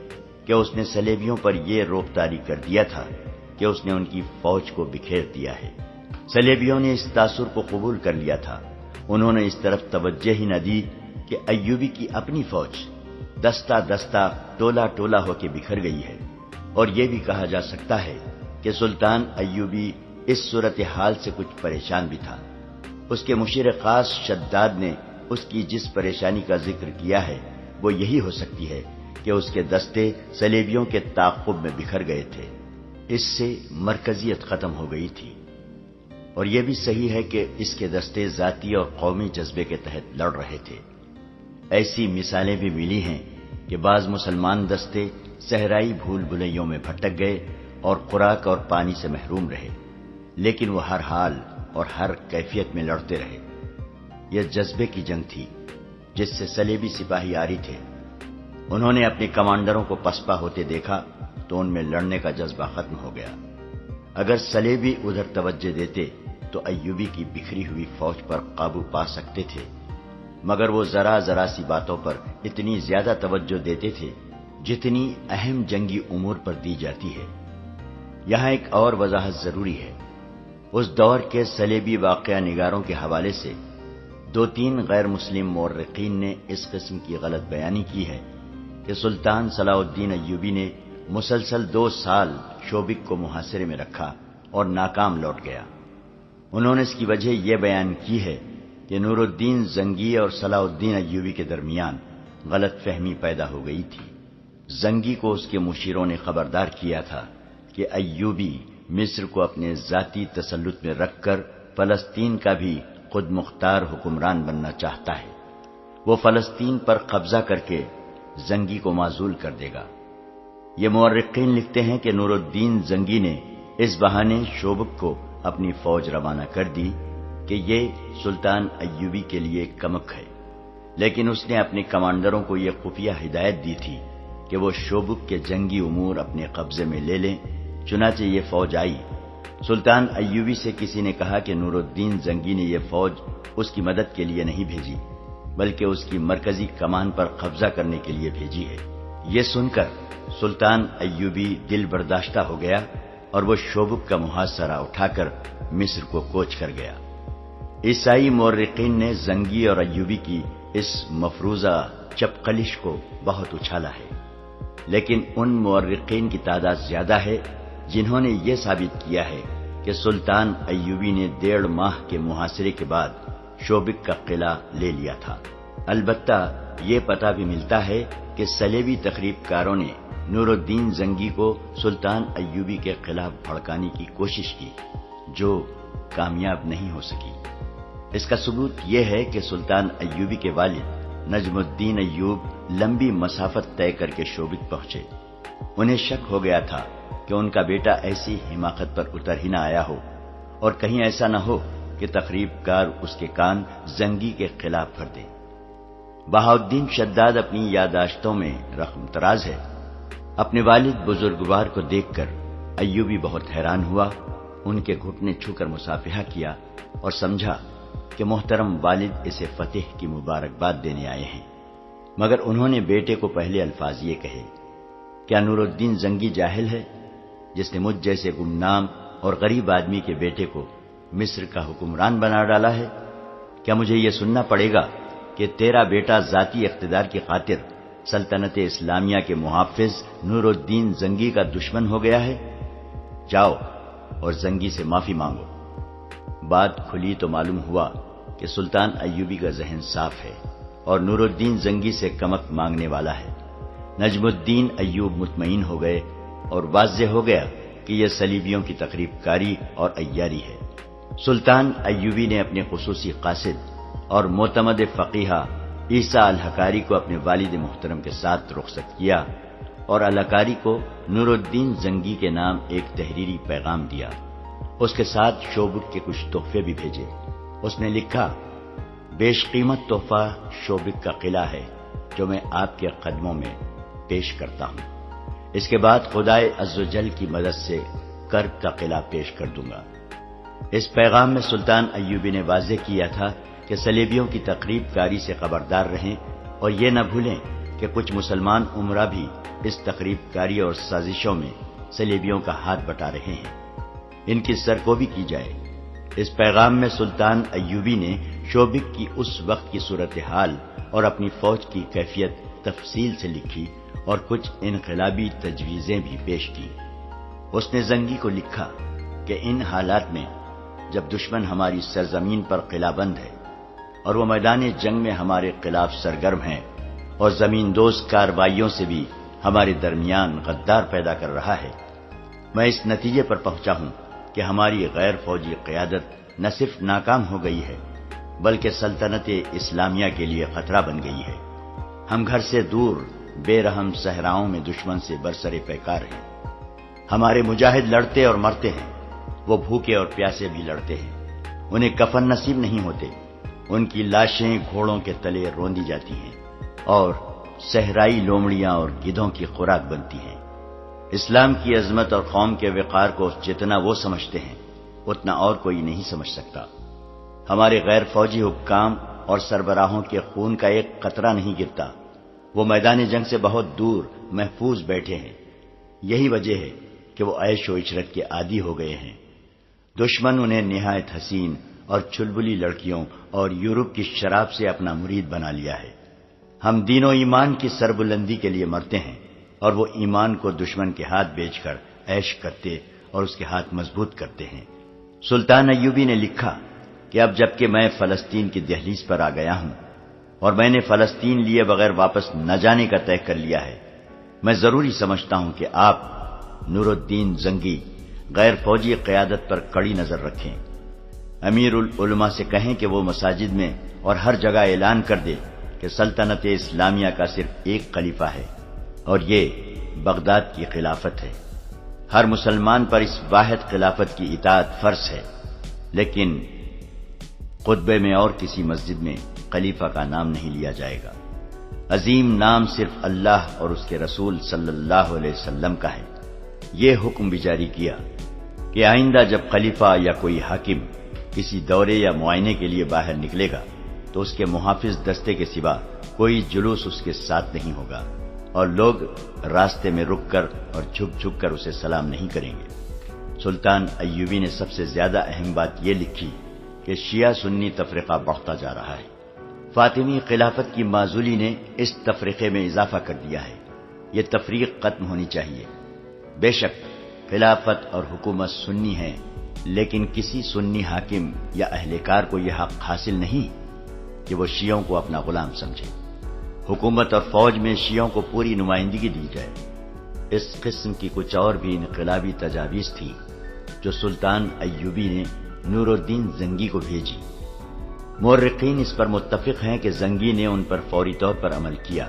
کہ اس نے صلیبیوں پر یہ روب طاری کر دیا تھا کہ اس نے ان کی فوج کو بکھیر دیا ہے۔ صلیبیوں نے اس تاثر کو قبول کر لیا تھا۔ انہوں نے اس طرف توجہ ہی نہ دی کہ ایوبی کی اپنی فوج دستہ دستہ ٹولہ ٹولہ ہو کے بکھر گئی ہے، اور یہ بھی کہا جا سکتا ہے کہ سلطان ایوبی اس صورتحال سے کچھ پریشان بھی تھا۔ اس کے مشیر خاص شداد نے اس کی جس پریشانی کا ذکر کیا ہے وہ یہی ہو سکتی ہے کہ اس کے دستے صلیبیوں کے تعاقب میں بکھر گئے تھے۔ اس سے مرکزیت ختم ہو گئی تھی، اور یہ بھی صحیح ہے کہ اس کے دستے ذاتی اور قومی جذبے کے تحت لڑ رہے تھے۔ ایسی مثالیں بھی ملی ہیں کہ بعض مسلمان دستے صحرائی بھول بھلیوں میں بھٹک گئے اور خوراک اور پانی سے محروم رہے، لیکن وہ ہر حال اور ہر کیفیت میں لڑتے رہے۔ یہ جذبے کی جنگ تھی جس سے صلیبی سپاہی آری تھے۔ انہوں نے اپنے کمانڈروں کو پسپا ہوتے دیکھا تو ان میں لڑنے کا جذبہ ختم ہو گیا۔ اگر صلیبی ادھر توجہ دیتے تو ایوبی کی بکھری ہوئی فوج پر قابو پا سکتے تھے، مگر وہ ذرا ذرا سی باتوں پر اتنی زیادہ توجہ دیتے تھے جتنی اہم جنگی امور پر دی جاتی ہے۔ یہاں ایک اور وضاحت ضروری ہے۔ اس دور کے صلیبی واقعہ نگاروں کے حوالے سے 2-3 غیر مسلم مورخین نے اس قسم کی غلط بیانی کی ہے کہ سلطان صلاح الدین ایوبی نے مسلسل 2 سال شوبک کو محاصرے میں رکھا اور ناکام لوٹ گیا۔ انہوں نے اس کی وجہ یہ بیان کی ہے کہ نور الدین زنگی اور صلاح الدین ایوبی کے درمیان غلط فہمی پیدا ہو گئی تھی۔ زنگی کو اس کے مشیروں نے خبردار کیا تھا کہ ایوبی مصر کو اپنے ذاتی تسلط میں رکھ کر فلسطین کا بھی خود مختار حکمران بننا چاہتا ہے۔ وہ فلسطین پر قبضہ کر کے زنگی کو معزول کر دے گا۔ یہ مورخین لکھتے ہیں کہ نور الدین زنگی نے اس بہانے شوبک کو اپنی فوج روانہ کر دی کہ یہ سلطان ایوبی کے لیے کمک ہے، لیکن اس نے اپنے کمانڈروں کو یہ خفیہ ہدایت دی تھی کہ وہ شوبک کے جنگی امور اپنے قبضے میں لے لیں۔ چنانچہ یہ فوج آئی۔ سلطان ایوبی سے کسی نے کہا کہ نور الدین زنگی نے یہ فوج اس کی مدد کے لیے نہیں بھیجی، بلکہ اس کی مرکزی کمان پر قبضہ کرنے کے لیے بھیجی ہے۔ یہ سن کر سلطان ایوبی دل برداشتہ ہو گیا اور وہ شوبک کا محاصرہ اٹھا کر مصر کو کوچ کر گیا۔ عیسائی مورخین نے زنگی اور ایوبی کی اس مفروضہ چپقلش کو بہت اچھالا ہے، لیکن ان مورخین کی تعداد زیادہ ہے جنہوں نے یہ ثابت کیا ہے کہ سلطان ایوبی نے 1.5 ماہ کے محاصرے کے بعد شوبک کا قلعہ لے لیا تھا۔ البتہ یہ پتہ بھی ملتا ہے کہ صلیبی تخریب کاروں نے نور الدین زنگی کو سلطان ایوبی کے خلاف بھڑکانے کی کوشش کی، جو کامیاب نہیں ہو سکی۔ اس کا ثبوت یہ ہے کہ سلطان ایوبی کے والد نجم الدین ایوب لمبی مسافت طے کر کے شوبک پہنچے۔ انہیں شک ہو گیا تھا کہ ان کا بیٹا ایسی حماقت پر اتر ہی نہ آیا ہو، اور کہیں ایسا نہ ہو کہ تخریب کار اس کے کان زنگی کے خلاف بھر دیں۔ بہاؤالدین شداد اپنی یادداشتوں میں رقم تراز ہے۔ اپنے والد بزرگوار کو دیکھ کر ایوبی بہت حیران ہوا، ان کے گھٹنے چھو کر مصافحہ کیا اور سمجھا کہ محترم والد اسے فتح کی مبارکباد دینے آئے ہیں، مگر انہوں نے بیٹے کو پہلے الفاظ یہ کہے، کیا نور الدین زنگی جاہل ہے جس نے مجھ جیسے گمنام اور غریب آدمی کے بیٹے کو مصر کا حکمران بنا ڈالا ہے؟ کیا مجھے یہ سننا پڑے گا کہ تیرا بیٹا ذاتی اقتدار کی خاطر سلطنت اسلامیہ کے محافظ نور الدین زنگی کا دشمن ہو گیا ہے؟ جاؤ اور زنگی سے معافی مانگو۔ بات کھلی تو معلوم ہوا کہ سلطان ایوبی کا ذہن صاف ہے اور نور الدین زنگی سے کمک مانگنے والا ہے۔ نجم الدین ایوب مطمئن ہو گئے اور واضح ہو گیا کہ یہ صلیبیوں کی تخریب کاری اور عیاری ہے۔ سلطان ایوبی نے اپنے خصوصی قاصد اور معتمد فقیہ عیسیٰ الحکاری کو اپنے والد محترم کے ساتھ رخصت کیا اور الحکاری کو نور الدین زنگی کے نام ایک تحریری پیغام دیا۔ اس کے ساتھ شوبک کے کچھ تحفے بھی بھیجے۔ اس نے لکھا، بیش قیمت تحفہ شوبک کا قلعہ ہے جو میں آپ کے قدموں میں پیش کرتا ہوں۔ اس کے بعد خدائے عزوجل کی مدد سے کرب کا قلعہ پیش کر دوں گا۔ اس پیغام میں سلطان ایوبی نے واضح کیا تھا کہ صلیبیوں کی تخریب کاری سے خبردار رہیں اور یہ نہ بھولیں کہ کچھ مسلمان امراء بھی اس تخریب کاری اور سازشوں میں صلیبیوں کا ہاتھ بٹا رہے ہیں، ان کی سرکوبی کی جائے۔ اس پیغام میں سلطان ایوبی نے شوبک کی اس وقت کی صورتحال اور اپنی فوج کی کیفیت تفصیل سے لکھی اور کچھ انقلابی تجویزیں بھی پیش کی۔ اس نے زنگی کو لکھا کہ ان حالات میں جب دشمن ہماری سرزمین پر قلعہ بند ہے اور وہ میدان جنگ میں ہمارے خلاف سرگرم ہیں اور زمین دوز کارروائیوں سے بھی ہمارے درمیان غدار پیدا کر رہا ہے، میں اس نتیجے پر پہنچا ہوں کہ ہماری غیر فوجی قیادت نہ صرف ناکام ہو گئی ہے بلکہ سلطنت اسلامیہ کے لیے خطرہ بن گئی ہے۔ ہم گھر سے دور بے رحم صحراؤں میں دشمن سے برسر پیکار ہیں۔ ہمارے مجاہد لڑتے اور مرتے ہیں، وہ بھوکے اور پیاسے بھی لڑتے ہیں، انہیں کفن نصیب نہیں ہوتے، ان کی لاشیں گھوڑوں کے تلے روندی جاتی ہیں اور صحرائی لومڑیاں اور گدھوں کی خوراک بنتی ہیں۔ اسلام کی عظمت اور قوم کے وقار کو جتنا وہ سمجھتے ہیں اتنا اور کوئی نہیں سمجھ سکتا۔ ہمارے غیر فوجی حکام اور سربراہوں کے خون کا ایک قطرہ نہیں گرتا، وہ میدان جنگ سے بہت دور محفوظ بیٹھے ہیں۔ یہی وجہ ہے کہ وہ عیش و عشرت کے عادی ہو گئے ہیں۔ دشمن انہیں نہایت حسین اور چلبلی لڑکیوں اور یورپ کی شراب سے اپنا مرید بنا لیا ہے۔ ہم دین و ایمان کی سربلندی کے لیے مرتے ہیں اور وہ ایمان کو دشمن کے ہاتھ بیچ کر عیش کرتے اور اس کے ہاتھ مضبوط کرتے ہیں۔ سلطان ایوبی نے لکھا کہ اب جبکہ میں فلسطین کی دہلیز پر آ گیا ہوں اور میں نے فلسطین لیے بغیر واپس نہ جانے کا طے کر لیا ہے، میں ضروری سمجھتا ہوں کہ آپ نور الدین زنگی غیر فوجی قیادت پر کڑی نظر رکھیں۔ امیر العلماء سے کہیں کہ وہ مساجد میں اور ہر جگہ اعلان کر دے کہ سلطنت اسلامیہ کا صرف ایک خلیفہ ہے اور یہ بغداد کی خلافت ہے۔ ہر مسلمان پر اس واحد خلافت کی اطاعت فرض ہے، لیکن خطبے میں اور کسی مسجد میں خلیفہ کا نام نہیں لیا جائے گا۔ عظیم نام صرف اللہ اور اس کے رسول صلی اللہ علیہ وسلم کا ہے۔ یہ حکم بھی جاری کیا کہ آئندہ جب خلیفہ یا کوئی حاکم کسی دورے یا معائنے کے لیے باہر نکلے گا تو اس کے محافظ دستے کے سوا کوئی جلوس اس کے ساتھ نہیں ہوگا، اور لوگ راستے میں رک کر اور جھک جھک کر اسے سلام نہیں کریں گے۔ سلطان ایوبی نے سب سے زیادہ اہم بات یہ لکھی کہ شیعہ سنی تفرقہ بڑھتا جا رہا ہے۔ فاطمی خلافت کی معزولی نے اس تفرقے میں اضافہ کر دیا ہے۔ یہ تفریق ختم ہونی چاہیے۔ بے شک خلافت اور حکومت سنی ہے، لیکن کسی سنی حاکم یا اہلکار کو یہ حق حاصل نہیں کہ وہ شیعوں کو اپنا غلام سمجھے۔ حکومت اور فوج میں شیعوں کو پوری نمائندگی دی جائے۔ اس قسم کی کچھ اور بھی انقلابی تجاویز تھی جو سلطان ایوبی نے نور الدین زنگی کو بھیجی۔ مورخین اس پر متفق ہیں کہ زنگی نے ان پر فوری طور پر عمل کیا۔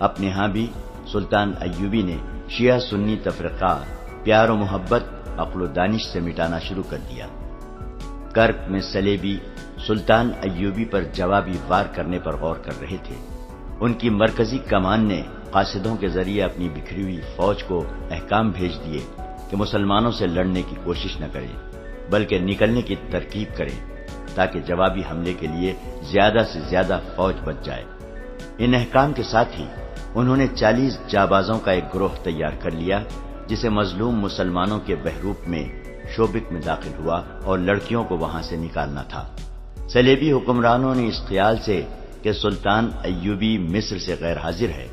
اپنے ہاں بھی سلطان ایوبی نے شیعہ سنی تفرقہ پیار و محبت، عقل و دانش سے مٹانا شروع کر دیا۔ کرک میں سلیبی سلطان ایوبی پر جوابی وار کرنے پر غور کر رہے تھے۔ ان کی مرکزی کمان نے قاصدوں کے ذریعے اپنی بکھری ہوئی فوج کو احکام بھیج دیے کہ مسلمانوں سے لڑنے کی کوشش نہ کریں، بلکہ نکلنے کی ترکیب کریں تاکہ جوابی حملے کے لیے زیادہ سے زیادہ فوج بچ جائے۔ ان احکام کے ساتھ ہی انہوں نے 40 جابازوں کا ایک گروہ تیار کر لیا جسے مظلوم مسلمانوں کے بحروپ میں شوبک میں داخل ہوا اور لڑکیوں کو وہاں سے نکالنا تھا۔ صلیبی حکمرانوں نے اس خیال سے کہ سلطان ایوبی مصر سے غیر حاضر ہے،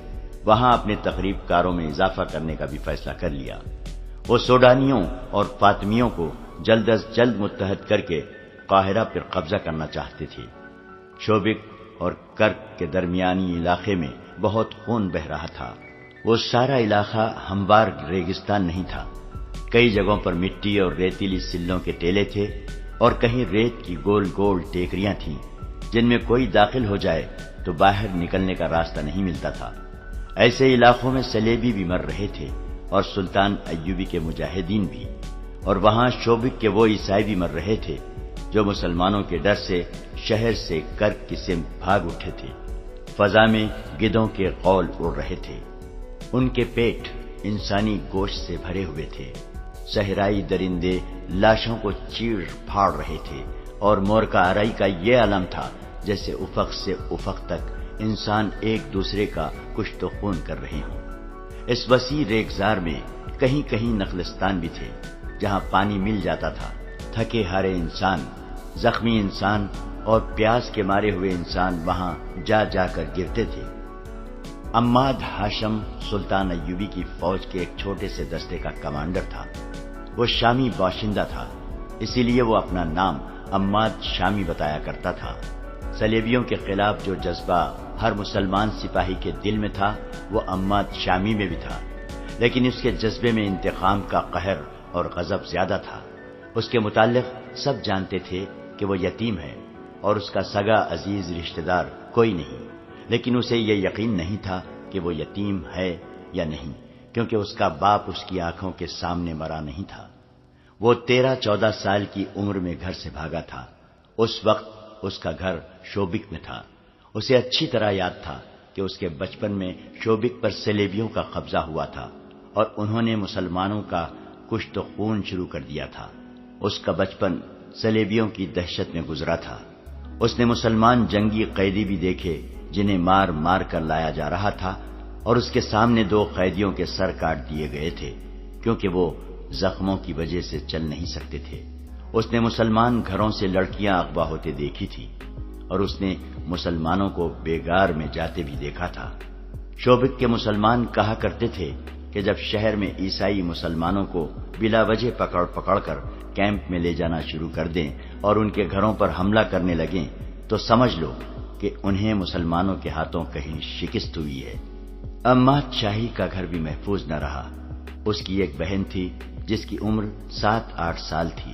وہاں اپنے تقریب کاروں میں اضافہ کرنے کا بھی فیصلہ کر لیا۔ وہ سوڈانیوں اور فاطمیوں کو جلد از جلد متحد کر کے قاہرہ پر قبضہ کرنا چاہتے تھے۔ شوبک اور کرک کے درمیانی علاقے میں بہت خون بہہ رہا تھا۔ وہ سارا علاقہ ہموار ریگستان نہیں تھا۔ کئی جگہوں پر مٹی اور ریتیلی سلوں کے ٹیلے تھے اور کہیں ریت کی گول گول ٹیکریاں تھیں جن میں کوئی داخل ہو جائے تو باہر نکلنے کا راستہ نہیں ملتا تھا۔ ایسے علاقوں میں سلیبی بھی مر رہے تھے اور سلطان ایوبی کے مجاہدین بھی، اور وہاں شوبک کے وہ عیسائی بھی مر رہے تھے جو مسلمانوں کے ڈر سے شہر سے کرک کی سمت بھاگ اٹھے تھے۔ فضا میں گدھوں کے قول اڑ رہے تھے، ان کے پیٹ انسانی گوشت سے بھرے ہوئے تھے۔ صحرائی درندے لاشوں کو چیڑ پھاڑ رہے تھے اور مورکا آرائی کا یہ عالم تھا جیسے افق سے افق تک انسان ایک دوسرے کا کشت و خون کر رہے ہوں۔ اس وسیع ریگزار میں کہیں کہیں نخلستان بھی تھے جہاں پانی مل جاتا تھا۔ تھکے ہارے انسان، زخمی انسان اور پیاس کے مارے ہوئے انسان وہاں جا جا کر گرتے تھے۔ عماد ہاشم سلطان ایوبی کی فوج کے ایک چھوٹے سے دستے کا کمانڈر تھا۔ وہ شامی باشندہ تھا، اسی لیے وہ اپنا نام عماد شامی بتایا کرتا تھا۔ صلیبیوں کے خلاف جو جذبہ ہر مسلمان سپاہی کے دل میں تھا وہ عماد شامی میں بھی تھا، لیکن اس کے جذبے میں انتقام کا قہر اور غضب زیادہ تھا۔ اس کے متعلق سب جانتے تھے کہ وہ یتیم ہے اور اس کا سگا عزیز رشتہ دار کوئی نہیں، لیکن اسے یہ یقین نہیں تھا کہ وہ یتیم ہے یا نہیں، کیونکہ اس کا باپ اس کی آنکھوں کے سامنے مرا نہیں تھا۔ وہ 13-14 سال کی عمر میں گھر سے بھاگا تھا۔ اس وقت اس کا گھر شوبک میں تھا۔ اسے اچھی طرح یاد تھا کہ اس کے بچپن میں شوبک پر صلیبیوں کا قبضہ ہوا تھا اور انہوں نے مسلمانوں کا کشت و خون شروع کر دیا تھا۔ اس کا بچپن صلیبیوں کی دہشت میں گزرا تھا۔ اس نے مسلمان جنگی قیدی بھی دیکھے جنہیں مار مار کر لایا جا رہا تھا، اور اس کے سامنے 2 قیدیوں کے سر کاٹ دیے گئے تھے کیونکہ وہ زخموں کی وجہ سے چل نہیں سکتے تھے۔ اس نے مسلمان گھروں سے لڑکیاں اغوا ہوتے دیکھی تھی اور اس نے مسلمانوں کو بیگار میں جاتے بھی دیکھا تھا۔ شوبک کے مسلمان کہا کرتے تھے کہ جب شہر میں عیسائی مسلمانوں کو بلا وجہ پکڑ پکڑ کر کیمپ میں لے جانا شروع کر دیں اور ان کے گھروں پر حملہ کرنے لگیں تو سمجھ لو کہ انہیں مسلمانوں کے ہاتھوں کہیں شکست ہوئی ہے۔ عماد شاہی کا گھر بھی محفوظ نہ رہا۔ اس کی ایک بہن تھی جس کی عمر 7-8 سال تھی۔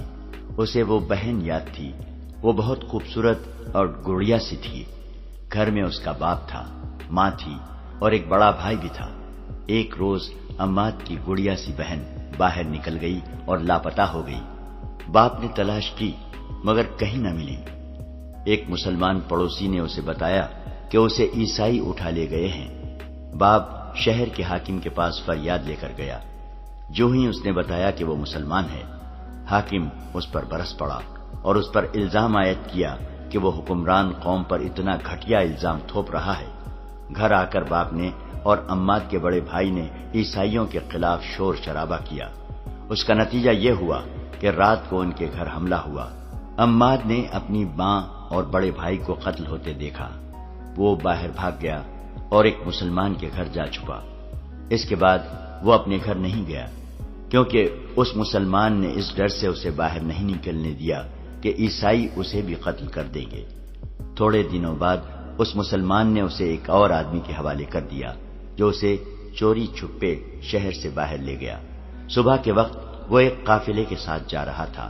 اسے وہ بہن یاد تھی۔ وہ بہت خوبصورت اور گڑیا سی تھی۔ گھر میں اس کا باپ تھا، ماں تھی اور ایک بڑا بھائی بھی تھا۔ ایک روز عماد کی گڑیا سی بہن باہر نکل گئی اور لاپتہ ہو گئی۔ باپ نے تلاش کی مگر کہیں نہ ملی۔ ایک مسلمان پڑوسی نے اسے بتایا کہ اسے عیسائی اٹھا لے گئے ہیں۔ باپ شہر کے حاکم کے پاس فریاد لے کر گیا۔ جو ہی اس نے بتایا کہ وہ مسلمان ہے، حاکم اس پر برس پڑا اور اس پر الزام عائد کیا کہ وہ حکمران قوم پر اتنا گھٹیا الزام تھوپ رہا ہے۔ گھر آ کر باپ نے اور عماد کے بڑے بھائی نے عیسائیوں کے خلاف شور شرابہ کیا۔ اس کا نتیجہ یہ ہوا کہ رات کو ان کے گھر حملہ ہوا۔ عماد نے اپنی ماں اور بڑے بھائی کو قتل ہوتے دیکھا۔ وہ باہر بھاگ گیا اور ایک مسلمان کے گھر جا چھپا۔ اس کے بعد وہ اپنے گھر نہیں گیا، کیونکہ اس مسلمان نے اس ڈر سے اسے باہر نہیں نکلنے دیا کہ عیسائی اسے بھی قتل کر دیں گے۔ تھوڑے دنوں بعد اس مسلمان نے اسے ایک اور آدمی کے حوالے کر دیا جو اسے چوری چھپے شہر سے باہر لے گیا۔ صبح کے وقت وہ ایک قافلے کے ساتھ جا رہا تھا۔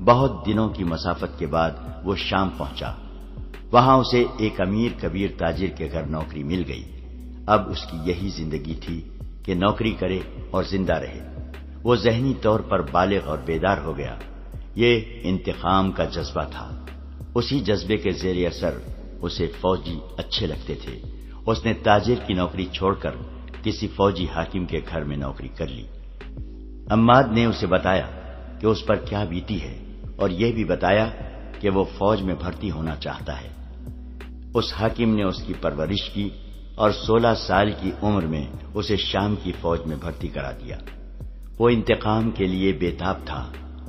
بہت دنوں کی مسافت کے بعد وہ شام پہنچا۔ وہاں اسے ایک امیر کبیر تاجر کے گھر نوکری مل گئی۔ اب اس کی یہی زندگی تھی کہ نوکری کرے اور زندہ رہے۔ وہ ذہنی طور پر بالغ اور بیدار ہو گیا۔ یہ انتقام کا جذبہ تھا۔ اسی جذبے کے زیر اثر اسے فوجی اچھے لگتے تھے۔ اس نے تاجر کی نوکری چھوڑ کر کسی فوجی حاکم کے گھر میں نوکری کر لی۔ عماد نے اسے بتایا کہ اس پر کیا بیتی ہے اور یہ بھی بتایا کہ وہ فوج میں بھرتی ہونا چاہتا ہے۔ اس حاکم نے اس کی پرورش کی اور 16 سال کی عمر میں اسے شام کی فوج میں بھرتی کرا دیا۔ وہ انتقام کے لیے بےتاب تھا۔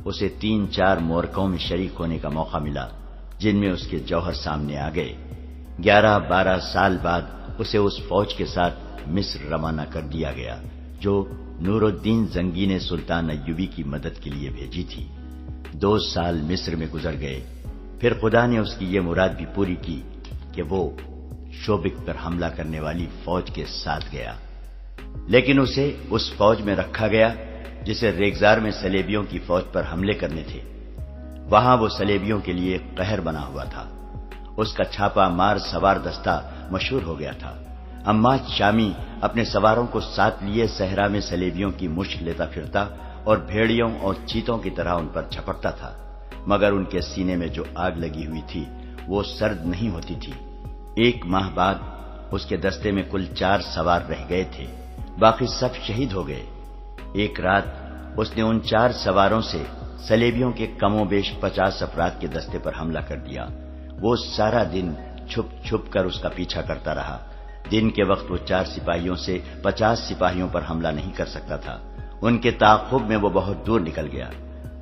اسے 3-4 معرکوں میں شریک ہونے کا موقع ملا جن میں اس کے جوہر سامنے آ گئے۔ 11-12 سال بعد اسے اس فوج کے ساتھ مصر روانہ کر دیا گیا جو نور الدین زنگی نے سلطان ایوبی کی مدد کے لیے بھیجی تھی۔ 2 سال مصر میں گزر گئے۔ پھر خدا نے اس کی یہ مراد بھی پوری کی کہ وہ شوبک پر حملہ کرنے والی فوج کے ساتھ گیا، لیکن اسے اس فوج میں رکھا گیا جسے ریگزار میں صلیبیوں کی فوج پر حملے کرنے تھے۔ وہاں وہ صلیبیوں کے لیے قہر بنا ہوا تھا۔ اس کا چھاپا مار سوار دستہ مشہور ہو گیا تھا۔ عماد شامی اپنے سواروں کو ساتھ لیے صحرا میں صلیبیوں کی مشق لیتا پھرتا اور بھیڑیوں اور چیتوں کی طرح ان پر جھپٹتا تھا، مگر ان کے سینے میں جو آگ لگی ہوئی تھی وہ سرد نہیں ہوتی تھی۔ 1 ماہ بعد اس کے دستے میں کل 4 سوار رہ گئے تھے، باقی سب شہید ہو گئے۔ ایک رات اس نے ان 4 سواروں سے صلیبیوں کے کم و بیش 50 افراد کے دستے پر حملہ کر دیا۔ وہ سارا دن چھپ چھپ کر اس کا پیچھا کرتا رہا۔ دن کے وقت وہ 4 سپاہیوں سے 50 سپاہیوں پر حملہ نہیں کر سکتا تھا۔ ان کے تعاقب میں وہ بہت دور نکل گیا۔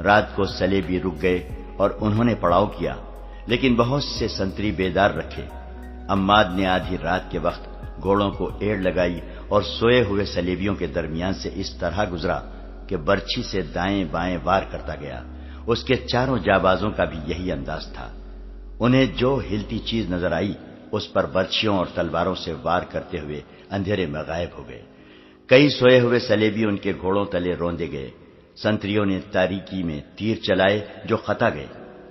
رات کو صلیبی رک گئے اور انہوں نے پڑاؤ کیا، لیکن بہت سے سنتری بیدار رکھے۔ عماد نے آدھی رات کے وقت گھوڑوں کو ایڑ لگائی اور سوئے ہوئے صلیبیوں کے درمیان سے اس طرح گزرا کہ برچھی سے دائیں بائیں وار کرتا گیا۔ اس کے 4 جانبازوں کا بھی یہی انداز تھا۔ انہیں جو ہلتی چیز نظر آئی اس پر برچھیوں اور تلواروں سے وار کرتے ہوئے اندھیرے میں غائب ہو گئے۔ کئی سوئے ہوئے صلیبی ان کے گھوڑوں تلے روندے گئے۔ سنتریوں نے تاریکی میں تیر چلائے جو خطا گئے۔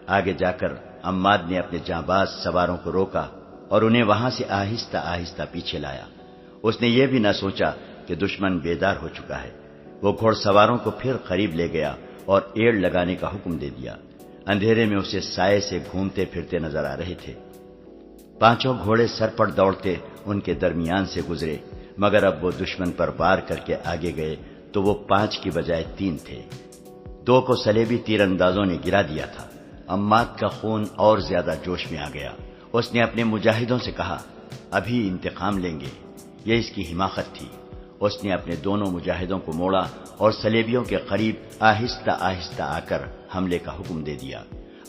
آگے جا کر عماد نے اپنے جانباز سواروں کو روکا اور انہیں وہاں سے آہستہ آہستہ پیچھے لایا۔ اس نے یہ بھی نہ سوچا کہ دشمن بیدار ہو چکا ہے۔ وہ گھوڑ سواروں کو پھر قریب لے گیا اور ایڑ لگانے کا حکم دے دیا۔ اندھیرے میں اسے سائے سے گھومتے پھرتے نظر آ رہے تھے۔ 5 گھوڑے سر پر دوڑتے ان کے درمیان سے گزرے، مگر اب وہ دشمن پر وار کر کے آگے گئے تو وہ 5 کی بجائے 3 تھے۔ 2 کو صلیبی تیر اندازوں نے گرا دیا تھا۔ عماد کا خون اور زیادہ جوش میں آ گیا۔ اس نے اپنے مجاہدوں سے کہا، ابھی انتقام لیں گے۔ یہ اس کی حماقت تھی۔ اس نے اپنے دونوں مجاہدوں کو موڑا اور صلیبیوں کے قریب آہستہ آہستہ آ کر حملے کا حکم دے دیا۔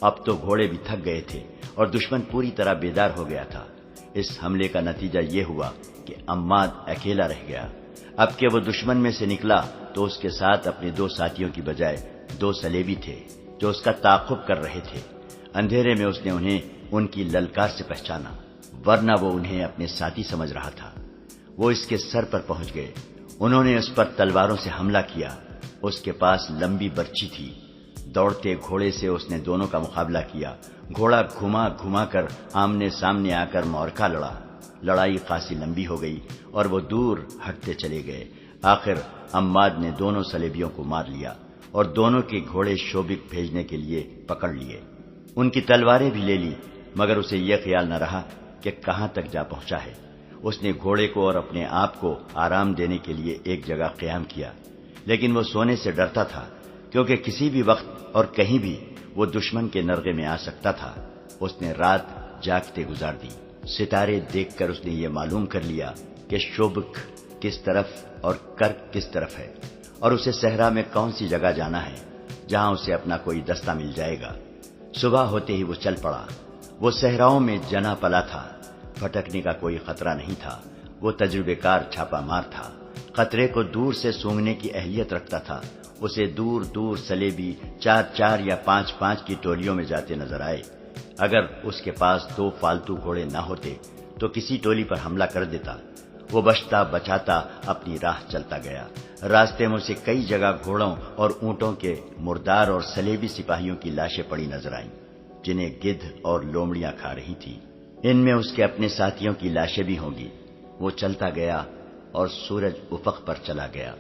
اب تو گھوڑے بھی تھک گئے تھے اور دشمن پوری طرح بیدار ہو گیا تھا۔ اس حملے کا نتیجہ یہ ہوا کہ عماد اکیلا رہ گیا۔ اب کہ وہ دشمن میں سے نکلا تو اس کے ساتھ اپنے 2 ساتھیوں کی بجائے 2 صلیبی تھے جو اس کا تعاقب کر رہے تھے۔ اندھیرے میں اس نے انہیں ان کی للکار سے پہچانا، ورنہ وہ انہیں اپنے ساتھی سمجھ رہا تھا۔ وہ اس کے سر پر پہنچ گئے۔ انہوں نے اس پر تلواروں سے حملہ کیا۔ اس کے پاس لمبی برچھی تھی۔ دوڑتے گھوڑے سے اس نے دونوں کا مقابلہ کیا۔ گھوڑا گھما گھما کر آمنے سامنے آ کر معرکہ لڑا۔ لڑائی خاصی لمبی ہو گئی اور وہ دور ہٹتے چلے گئے۔ آخر عماد نے دونوں صلیبیوں کو مار لیا اور دونوں کے گھوڑے شوبک بھیجنے کے لیے پکڑ لیے۔ ان کی تلواریں بھی لے لی، مگر اسے یہ خیال نہ رہا کہ کہاں تک جا پہنچا ہے۔ اس نے گھوڑے کو اور اپنے آپ کو آرام دینے کے لیے ایک جگہ قیام کیا، لیکن وہ سونے سے ڈرتا تھا، کیونکہ کسی بھی وقت اور کہیں بھی وہ دشمن کے نرغے میں آ سکتا تھا۔ اس نے رات جاگتے گزار دی۔ ستارے دیکھ کر اس نے یہ معلوم کر لیا کہ شوبک کس طرف اور کرک کس طرف ہے، اور اسے صحرا میں کون سی جگہ جانا ہے جہاں اسے اپنا کوئی دستہ مل جائے گا۔ صبح ہوتے ہی وہ چل پڑا۔ وہ صحراؤں میں جنا پلا تھا، پھٹکنے کا کوئی خطرہ نہیں تھا۔ وہ تجربے کار چھاپا مار تھا، خطرے کو دور سے سونگھنے کی اہلیت رکھتا تھا۔ اسے دور دور صلیبی 4-4 یا 5-5 کی ٹولیوں میں جاتے نظر آئے۔ اگر اس کے پاس 2 فالتو گھوڑے نہ ہوتے تو کسی ٹولی پر حملہ کر دیتا۔ وہ بچتا بچاتا اپنی راہ چلتا گیا۔ راستے میں اسے کئی جگہ گھوڑوں اور اونٹوں کے مردار اور صلیبی سپاہیوں کی لاشیں پڑی نظر آئیں، جنہیں گدھ اور لومڑیاں کھا رہی تھی۔ ان میں اس کے اپنے ساتھیوں کی لاشیں بھی ہوں گی۔ وہ چلتا گیا اور سورج افق پر چلا گیا۔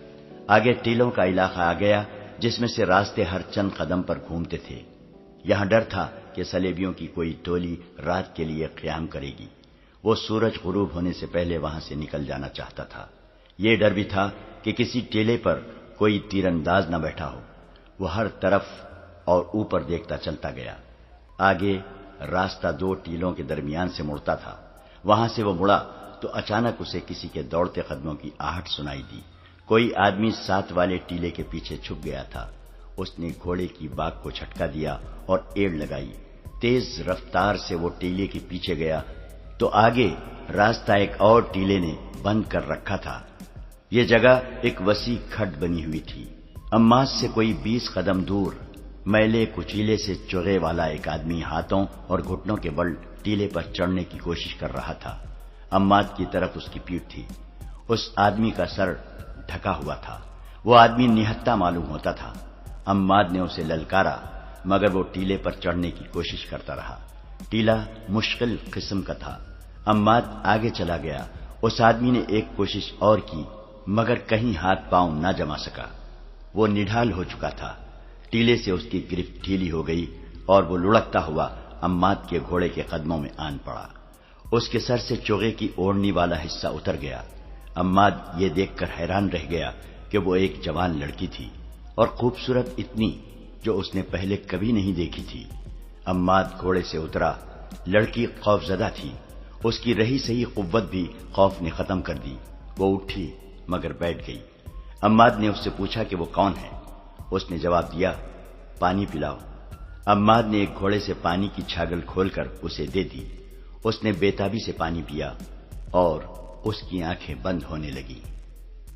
آگے ٹیلوں کا علاقہ آ گیا، جس میں سے راستے ہر چند قدم پر گھومتے تھے۔ یہاں ڈر تھا کہ صلیبیوں کی کوئی ٹولی رات کے لیے قیام کرے گی۔ وہ سورج غروب ہونے سے پہلے وہاں سے نکل جانا چاہتا تھا۔ یہ ڈر بھی تھا کہ کسی ٹیلے پر کوئی تیر انداز نہ بیٹھا ہو۔ وہ ہر طرف اور اوپر دیکھتا چلتا گیا۔ آگے راستہ 2 ٹیلوں کے درمیان سے مڑتا تھا۔ وہاں سے وہ مڑا تو اچانک اسے کسی کے دوڑتے قدموں کی آہٹ سنائی دی۔ کوئی آدمی ساتھ والے ٹیلے کے پیچھے چھپ گیا تھا۔ اس نے گھوڑے کی باگ کو جھٹکا دیا اور ایڑ لگائی۔ تیز رفتار سے وہ ٹیلے کے پیچھے گیا تو آگے راستہ ایک اور ٹیلے نے بند کر رکھا تھا۔ یہ جگہ ایک وسیع کھڈ بنی ہوئی تھی۔ عماد سے کوئی 20 قدم دور میلے کچیلے سے چوغے والا ایک آدمی ہاتھوں اور گھٹنوں کے بل ٹیلے پر چڑھنے کی کوشش کر رہا تھا۔ عماد کی طرف اس کی پیٹھ تھی۔ اس آدمی کا سر ڈھکا ہوا تھا۔ وہ آدمی نہتہ معلوم ہوتا تھا۔ عماد نے اسے للکارا، مگر وہ ٹیلے پر چڑھنے کی کوشش کرتا رہا۔ ٹیلا مشکل قسم کا تھا۔ عماد آگے چلا گیا۔ اس آدمی نے ایک کوشش اور کی، مگر کہیں ہاتھ پاؤں نہ جما سکا۔ وہ نڈھال ہو چکا تھا۔ ٹیلے سے اس کی گرفت ڈھیلی ہو گئی اور وہ لڑکتا ہوا عماد کے گھوڑے کے قدموں میں آن پڑا۔ اس کے سر سے چوغے کی اوڑھنی والا حصہ اتر گیا۔ عماد یہ دیکھ کر حیران رہ گیا کہ وہ ایک جوان لڑکی تھی، اور خوبصورت اتنی جو اس نے پہلے کبھی نہیں دیکھی تھی۔ عماد گھوڑے سے اترا۔ لڑکی خوفزدہ تھی۔ اس کی رہی سہی قوت بھی خوف نے ختم کر دی۔ وہ اٹھی مگر بیٹھ گئی۔ عماد نے اس سے پوچھا کہ وہ کون ہے۔ اس نے جواب دیا، پانی پلاؤ۔ عماد نے ایک گھوڑے سے پانی کی چھاگل کھول کر اسے دے دی۔ اس نے بےتابی سے پانی پیا اور اس کی آنکھیں بند ہونے لگی۔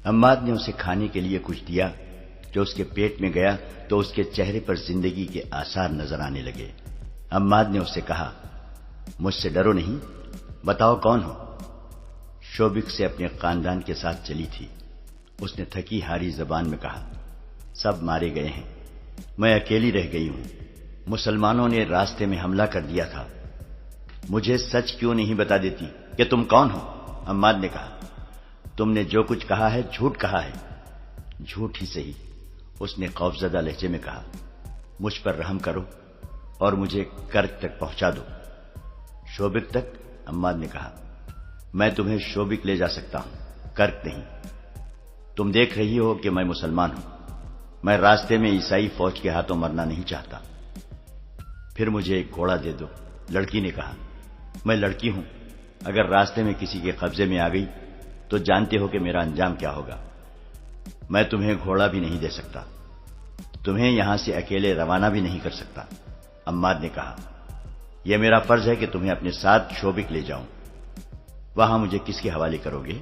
عماد نے اسے کھانے کے لیے کچھ دیا۔ جو اس کے پیٹ میں گیا تو اس کے چہرے پر زندگی کے آثار نظر آنے لگے۔ عماد نے اس سے کہا، مجھ سے ڈرو نہیں، بتاؤ کون ہو؟ شوبک سے اپنے خاندان کے ساتھ چلی تھی۔ اس نے تھکی ہاری زبان میں کہا، سب مارے گئے ہیں، میں اکیلی رہ گئی ہوں۔ مسلمانوں نے راستے میں حملہ کر دیا تھا۔ مجھے سچ کیوں نہیں بتا دیتی کہ تم کون ہو؟ عماد نے کہا، تم نے جو کچھ کہا ہے جھوٹ کہا ہے۔ جھوٹ ہی صحیح، اس نے خوفزدہ لہجے میں کہا، مجھ پر رحم کرو اور مجھے کرک تک پہنچا دو۔ شوبک تک؟ عماد نے کہا، میں تمہیں شوبک لے جا سکتا ہوں، کرک نہیں۔ تم دیکھ رہی ہو کہ میں مسلمان ہوں۔ میں راستے میں عیسائی فوج کے ہاتھوں مرنا نہیں چاہتا۔ پھر مجھے ایک گھوڑا دے دو۔ لڑکی نے کہا، میں لڑکی ہوں، اگر راستے میں کسی کے قبضے میں آ گئی تو جانتے ہو کہ میرا انجام کیا ہوگا۔ میں تمہیں گھوڑا بھی نہیں دے سکتا، تمہیں یہاں سے اکیلے روانہ بھی نہیں کر سکتا۔ عماد نے کہا، یہ میرا فرض ہے کہ تمہیں اپنے ساتھ شوبک لے جاؤں۔ وہاں مجھے کس کے حوالے کرو گے؟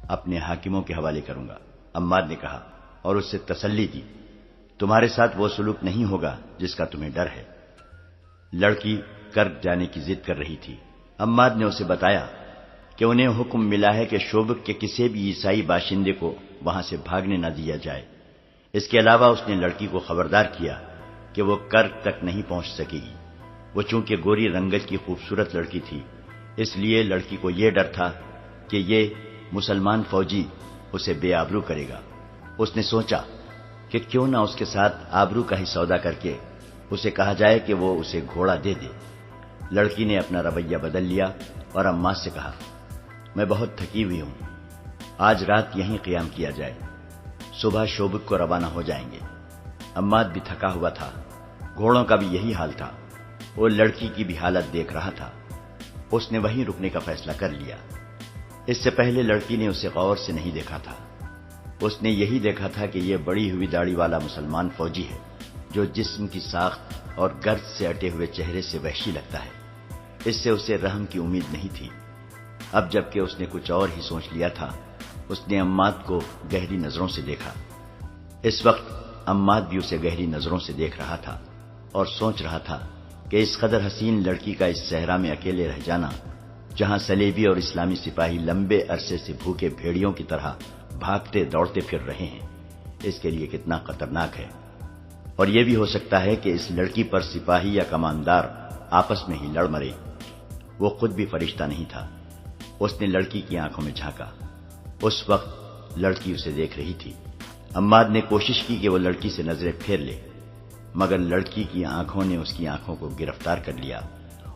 اپنے حاکموں کے حوالے کروں گا، عماد نے کہا، اور اس سے تسلی دی، تمہارے ساتھ وہ سلوک نہیں ہوگا جس کا تمہیں ڈر ہے۔ لڑکی کرک جانے کی ضد کر رہی تھی۔ عماد نے اسے بتایا کہ انہیں حکم ملا ہے کہ شوبک کے کسی بھی عیسائی باشندے کو وہاں سے بھاگنے نہ دیا جائے۔ اس کے علاوہ اس نے لڑکی کو خبردار کیا کہ وہ کرک تک نہیں پہنچ سکے گی۔ وہ چونکہ گوری رنگت کی خوبصورت لڑکی تھی، اس لیے لڑکی کو یہ ڈر تھا کہ یہ مسلمان فوجی اسے بے آبرو کرے گا۔ اس نے سوچا کہ کیوں نہ اس کے ساتھ آبرو کا ہی سودا کر کے اسے کہا جائے کہ وہ اسے گھوڑا دے دے۔ لڑکی نے اپنا رویہ بدل لیا اور عماد سے کہا، میں بہت تھکی ہوئی ہوں، آج رات یہیں قیام کیا جائے، صبح شوبک کو روانہ ہو جائیں گے۔ عماد بھی تھکا ہوا تھا، گھوڑوں کا بھی یہی حال تھا، وہ لڑکی کی بھی حالت دیکھ رہا تھا۔ اس نے وہیں رکنے کا فیصلہ کر لیا۔ اس سے پہلے لڑکی نے اسے غور سے نہیں دیکھا تھا۔ اس نے یہی دیکھا تھا کہ یہ بڑی ہوئی داڑھی والا مسلمان فوجی ہے جو جسم کی ساخت اور گرد سے اٹے ہوئے چہرے سے وحشی لگتا ہے۔ اس سے اسے رحم کی امید نہیں تھی۔ اب جبکہ اس نے کچھ اور ہی سوچ لیا تھا، اس نے عماد کو گہری نظروں سے دیکھا۔ اس وقت عماد بھی اسے گہری نظروں سے دیکھ رہا تھا اور سوچ رہا تھا کہ اس قدر حسین لڑکی کا اس صحرا میں اکیلے رہ جانا، جہاں صلیبی اور اسلامی سپاہی لمبے عرصے سے بھوکے بھیڑیوں کی طرح بھاگتے دوڑتے پھر رہے ہیں، اس کے لیے کتنا خطرناک ہے۔ اور یہ بھی ہو سکتا ہے کہ اس لڑکی پر سپاہی یا کماندار آپس میں ہی لڑ مرے۔ وہ خود بھی فرشتہ نہیں تھا۔ اس نے لڑکی کی آنکھوں میں جھانکا۔ اس وقت لڑکی اسے دیکھ رہی تھی۔ عماد نے کوشش کی کہ وہ لڑکی سے نظریں پھیر لے، مگر لڑکی کی آنکھوں نے اس کی آنکھوں کو گرفتار کر لیا۔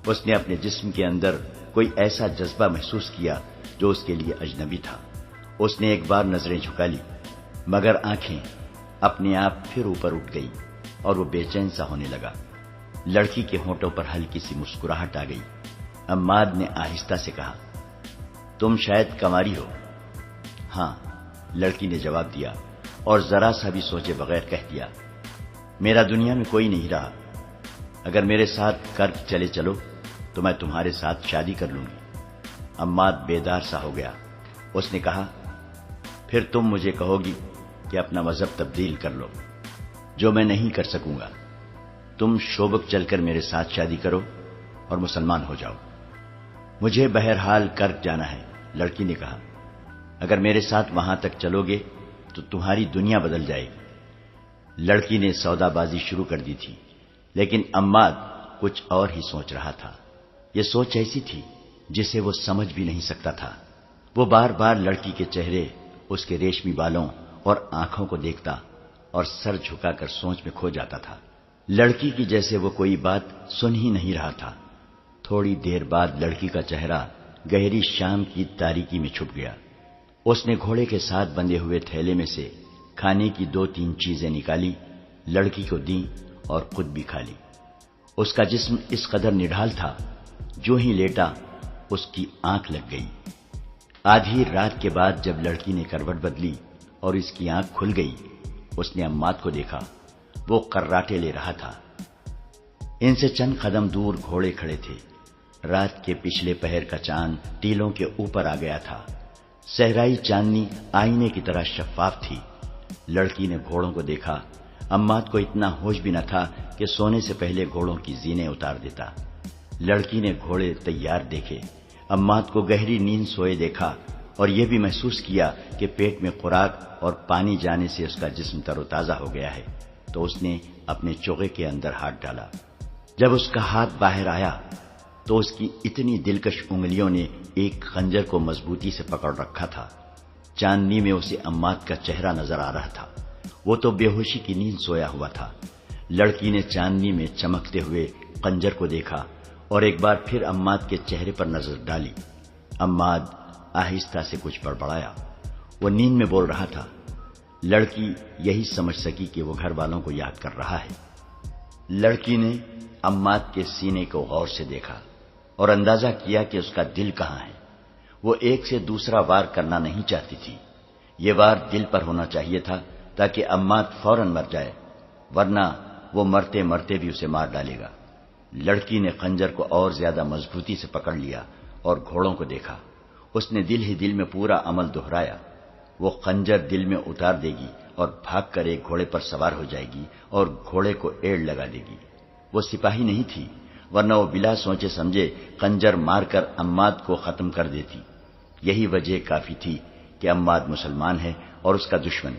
اس نے اپنے جسم کے اندر کوئی ایسا جذبہ محسوس کیا جو اس کے لیے اجنبی تھا۔ اس نے ایک بار نظریں جھکا لی، مگر آنکھیں اپنے آپ پھر اوپر اٹھ گئی اور وہ بے چین سا ہونے لگا۔ لڑکی کے ہونٹوں پر ہلکی سی مسکراہٹ آ گئی۔ عماد نے آہستہ سے کہا، تم شاید کنواری ہو؟ ہاں، لڑکی نے جواب دیا اور ذرا سا بھی سوچے بغیر کہہ دیا، میرا دنیا میں کوئی نہیں رہا، اگر میرے ساتھ کرب چلے چلو تو میں تمہارے ساتھ شادی کر لوں گی۔ عماد بیدار سا ہو گیا۔ اس نے کہا، پھر تم مجھے کہو گی کہ اپنا مذہب تبدیل کر لو، جو میں نہیں کر سکوں گا۔ تم شوبک چل کر میرے ساتھ شادی کرو اور مسلمان ہو جاؤ۔ مجھے بہرحال کرب جانا ہے، لڑکی نے کہا، اگر میرے ساتھ وہاں تک چلو گے تو تمہاری دنیا بدل جائے گی۔ لڑکی نے سودا بازی شروع کر دی تھی، لیکن عماد کچھ اور ہی سوچ رہا تھا۔ یہ سوچ ایسی تھی جسے وہ سمجھ بھی نہیں سکتا تھا۔ وہ بار بار لڑکی کے چہرے، اس کے ریشمی بالوں اور آنکھوں کو دیکھتا اور سر جھکا کر سوچ میں کھو جاتا تھا۔ لڑکی کی جیسے وہ کوئی بات سن ہی نہیں رہا تھا۔ تھوڑی دیر بعد لڑکی کا چہرہ گہری شام کی تاریکی میں چھپ گیا۔ اس نے گھوڑے کے ساتھ بندھے ہوئے تھیلے میں سے کھانے کی 2-3 چیزیں نکالی، لڑکی کو دیں اور خود بھی کھا لی۔ اس کا جسم اس قدر نڈھال تھا، جو ہی لیٹا اس کی آنکھ لگ گئی۔ آدھی رات کے بعد جب لڑکی نے کروٹ بدلی اور اس کی آنکھ کھل گئی، اس نے عماد کو دیکھا، وہ قراٹے لے رہا تھا۔ ان سے چند قدم دور گھوڑے کھڑے تھے۔ رات کے پچھلے پہر کا چاند ٹیلوں کے اوپر آ گیا تھا۔ صحرائی چاندنی آئینے کی طرح شفاف تھی۔ لڑکی نے گھوڑوں کو دیکھا۔ عماد کو اتنا ہوش بھی نہ تھا کہ سونے سے پہلے گھوڑوں کی زینیں اتار دیتا۔ لڑکی نے گھوڑے تیار دیکھے، عماد کو گہری نیند سوئے دیکھا اور یہ بھی محسوس کیا کہ پیٹ میں خوراک اور پانی جانے سے اس کا جسم تر و تازہ ہو گیا ہے، تو اس نے اپنے چوغے کے اندر ہاتھ ڈالا۔ جب اس کا ہاتھ باہر آیا تو اس کی اتنی دلکش انگلیوں نے ایک خنجر کو مضبوطی سے پکڑ رکھا تھا۔ چاندنی میں اسے عماد کا چہرہ نظر آ رہا تھا۔ وہ تو بے ہوشی کی نیند سویا ہوا تھا۔ لڑکی نے چاندنی میں چمکتے ہوئے خنجر کو دیکھا اور ایک بار پھر عماد کے چہرے پر نظر ڈالی۔ عماد آہستہ سے کچھ بڑبڑایا۔ وہ نیند میں بول رہا تھا۔ لڑکی یہی سمجھ سکی کہ وہ گھر والوں کو یاد کر رہا ہے۔ لڑکی نے عماد کے سینے کو غور سے دیکھا اور اندازہ کیا کہ اس کا دل کہاں ہے۔ وہ ایک سے دوسرا وار کرنا نہیں چاہتی تھی۔ یہ وار دل پر ہونا چاہیے تھا تاکہ عماد فوراً مر جائے، ورنہ وہ مرتے مرتے بھی اسے مار ڈالے گا۔ لڑکی نے خنجر کو اور زیادہ مضبوطی سے پکڑ لیا اور گھوڑوں کو دیکھا۔ اس نے دل ہی دل میں پورا عمل دہرایا۔ وہ خنجر دل میں اتار دے گی اور بھاگ کر ایک گھوڑے پر سوار ہو جائے گی اور گھوڑے کو ایڑ لگا دے گی۔ وہ سپاہی نہیں تھی، ورنہ وہ بلا سوچے سمجھے خنجر مار کر عماد کو ختم کر دیتی۔ یہی وجہ کافی تھی کہ عماد مسلمان ہے اور اس کا دشمن،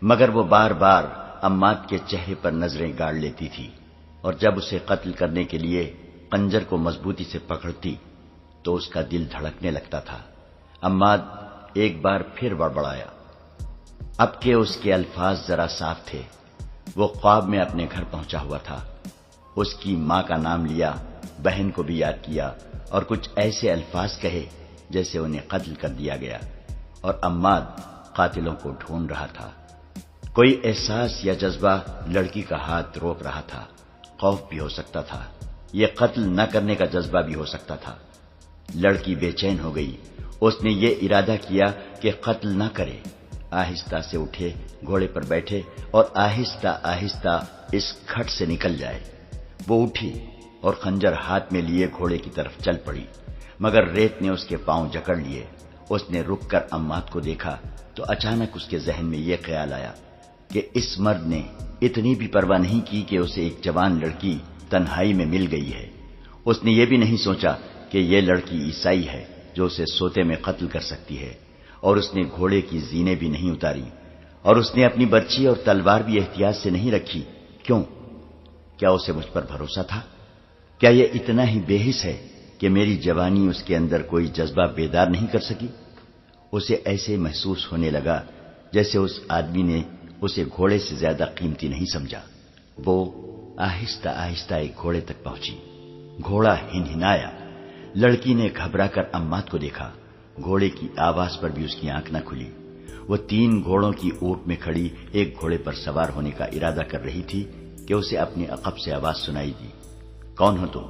مگر وہ بار بار عماد کے چہرے پر نظریں گاڑ لیتی تھی، اور جب اسے قتل کرنے کے لیے خنجر کو مضبوطی سے پکڑتی تو اس کا دل دھڑکنے لگتا تھا۔ عماد ایک بار پھر بڑبڑایا۔ اب کہ اس کے الفاظ ذرا صاف تھے، وہ خواب میں اپنے گھر پہنچا ہوا تھا۔ اس کی ماں کا نام لیا، بہن کو بھی یاد کیا اور کچھ ایسے الفاظ کہے جیسے انہیں قتل کر دیا گیا، اور عماد قاتلوں کو ڈھونڈ رہا تھا۔ کوئی احساس یا جذبہ لڑکی کا ہاتھ روک رہا تھا۔ خوف بھی ہو سکتا تھا، یہ قتل نہ کرنے کا جذبہ بھی ہو سکتا تھا۔ لڑکی بے چین ہو گئی۔ اس نے یہ ارادہ کیا کہ قتل نہ کرے، آہستہ سے اٹھے، گھوڑے پر بیٹھے اور آہستہ آہستہ اس کھٹ سے نکل جائے۔ وہ اٹھی اور خنجر ہاتھ میں لیے گھوڑے کی طرف چل پڑی، مگر ریت نے اس کے پاؤں جکڑ لیے۔ اس نے رک کر عماد کو دیکھا تو اچانک اس کے ذہن میں یہ خیال آیا کہ اس مرد نے اتنی بھی پرواہ نہیں کی کہ اسے ایک جوان لڑکی تنہائی میں مل گئی ہے۔ اس نے یہ بھی نہیں سوچا کہ یہ لڑکی عیسائی ہے جو اسے سوتے میں قتل کر سکتی ہے، اور اس نے گھوڑے کی زینیں بھی نہیں اتاری، اور اس نے اپنی برچی اور تلوار بھی احتیاط سے نہیں رکھی۔ کیوں؟ کیا اسے مجھ پر بھروسہ تھا؟ کیا یہ اتنا ہی بے حس ہے کہ میری جوانی اس کے اندر کوئی جذبہ بیدار نہیں کر سکی؟ اسے ایسے محسوس ہونے لگا جیسے اس آدمی نے اسے گھوڑے سے زیادہ قیمتی نہیں سمجھا۔ وہ آہستہ آہستہ ایک گھوڑے تک پہنچی۔ گھوڑا ہنہنایا۔ لڑکی نے گھبرا کر عماد کو دیکھا۔ گھوڑے کی آواز پر بھی اس کی آنکھ نہ کھلی۔ وہ 3 گھوڑوں کی اونٹ میں کھڑی ایک گھوڑے پر سوار ہونے کا ارادہ کر رہی تھی کہ اسے اپنے عقب سے آواز سنائی دی۔ کون ہو تم؟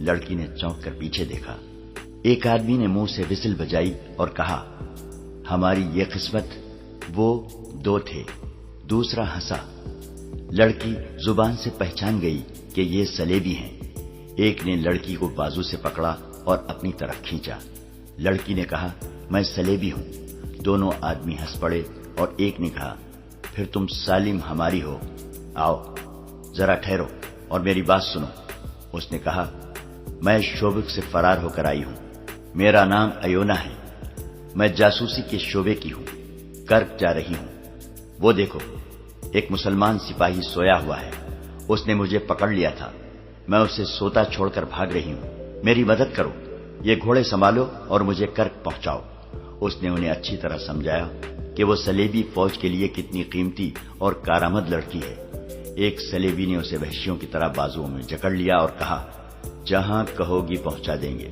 لڑکی نے چونک کر پیچھے دیکھا۔ ایک آدمی نے منہ سے وسل بجائی اور کہا، ہماری یہ قسمت۔ وہ 2 تھے، دوسرا ہنسا۔ لڑکی زبان سے پہچان گئی کہ یہ سلیبی ہیں۔ ایک نے لڑکی کو بازو سے پکڑا اور اپنی طرف کھینچا۔ لڑکی نے کہا، میں سلیبی ہوں۔ دونوں آدمی ہنس پڑے اور ایک نے کہا، پھر تم سالم ہماری ہو۔ آؤ ذرا ٹھہرو اور میری بات سنو۔ اس نے کہا، میں شوبک سے فرار ہو کر آئی ہوں۔ میرا نام ایونا ہے۔ میں جاسوسی کے شعبے کی ہوں، کرک جا رہی ہوں۔ وہ دیکھو، ایک مسلمان سپاہی سویا ہوا ہے۔ اس نے مجھے پکڑ لیا تھا، میں اسے سوتا چھوڑ کر بھاگ رہی ہوں۔ میری مدد کرو، یہ گھوڑے سنبھالو اور مجھے کرک پہنچاؤ۔ اس نے انہیں اچھی طرح سمجھایا کہ وہ سلیبی فوج کے لیے کتنی قیمتی اور کارآمد لڑکی ہے۔ ایک سلیبی نے اسے وحشیوں کی طرح بازوؤں میں جکڑ لیا اور کہا، جہاں کہو گی پہنچا دیں گے۔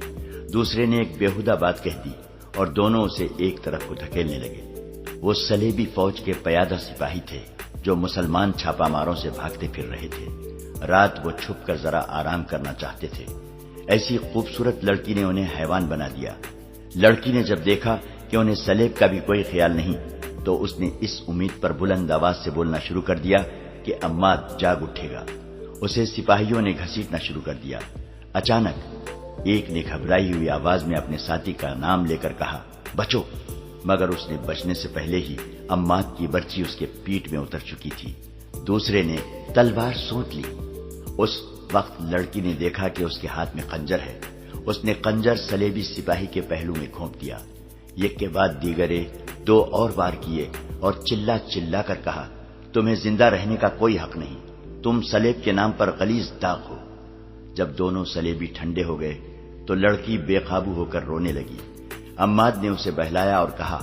دوسرے نے ایک بیہودہ بات کہہ دی اور دونوں اسے ایک طرف کو دھکیلنے لگے۔ وہ سلیبی فوج کے پیادہ سپاہی تھے جو مسلمان چھاپا ماروں سے بھاگتے پھر رہے تھے۔ رات وہ چھپ کر ذرا آرام کرنا چاہتے تھے۔ ایسی خوبصورت لڑکی نے انہیں حیوان بنا دیا۔ لڑکی نے جب دیکھا کہ انہیں سلیب کا بھی کوئی خیال نہیں تو اس نے اس امید پر بلند آواز سے بولنا شروع کر دیا کہ عماد جاگ اٹھے گا۔ اسے سپاہیوں نے گھسیٹنا شروع کر دیا۔ اچانک ایک نے گھبرائی ہوئی آواز میں اپنے ساتھی کا نام لے کر کہا، بچو، مگر اس نے بچنے سے پہلے ہی عماد کی برچی اس کے پیٹھ میں اتر چکی تھی۔ دوسرے نے تلوار سونت لی۔ اس وقت لڑکی نے دیکھا کہ اس کے ہاتھ میں خنجر ہے۔ اس نے خنجر سلیبی سپاہی کے پہلو میں گھونپ دیا۔ ایک کے بعد دیگرے 2 اور وار کیے اور چلا چلا کر کہا، تمہیں زندہ رہنے کا کوئی حق نہیں، تم سلیب کے نام پر غلیظ داغ ہو۔ جب دونوں سلیبی ٹھنڈے ہو گئے تو لڑکی بے قابو ہو کر رونے لگی۔ عماد نے اسے بہلایا اور کہا،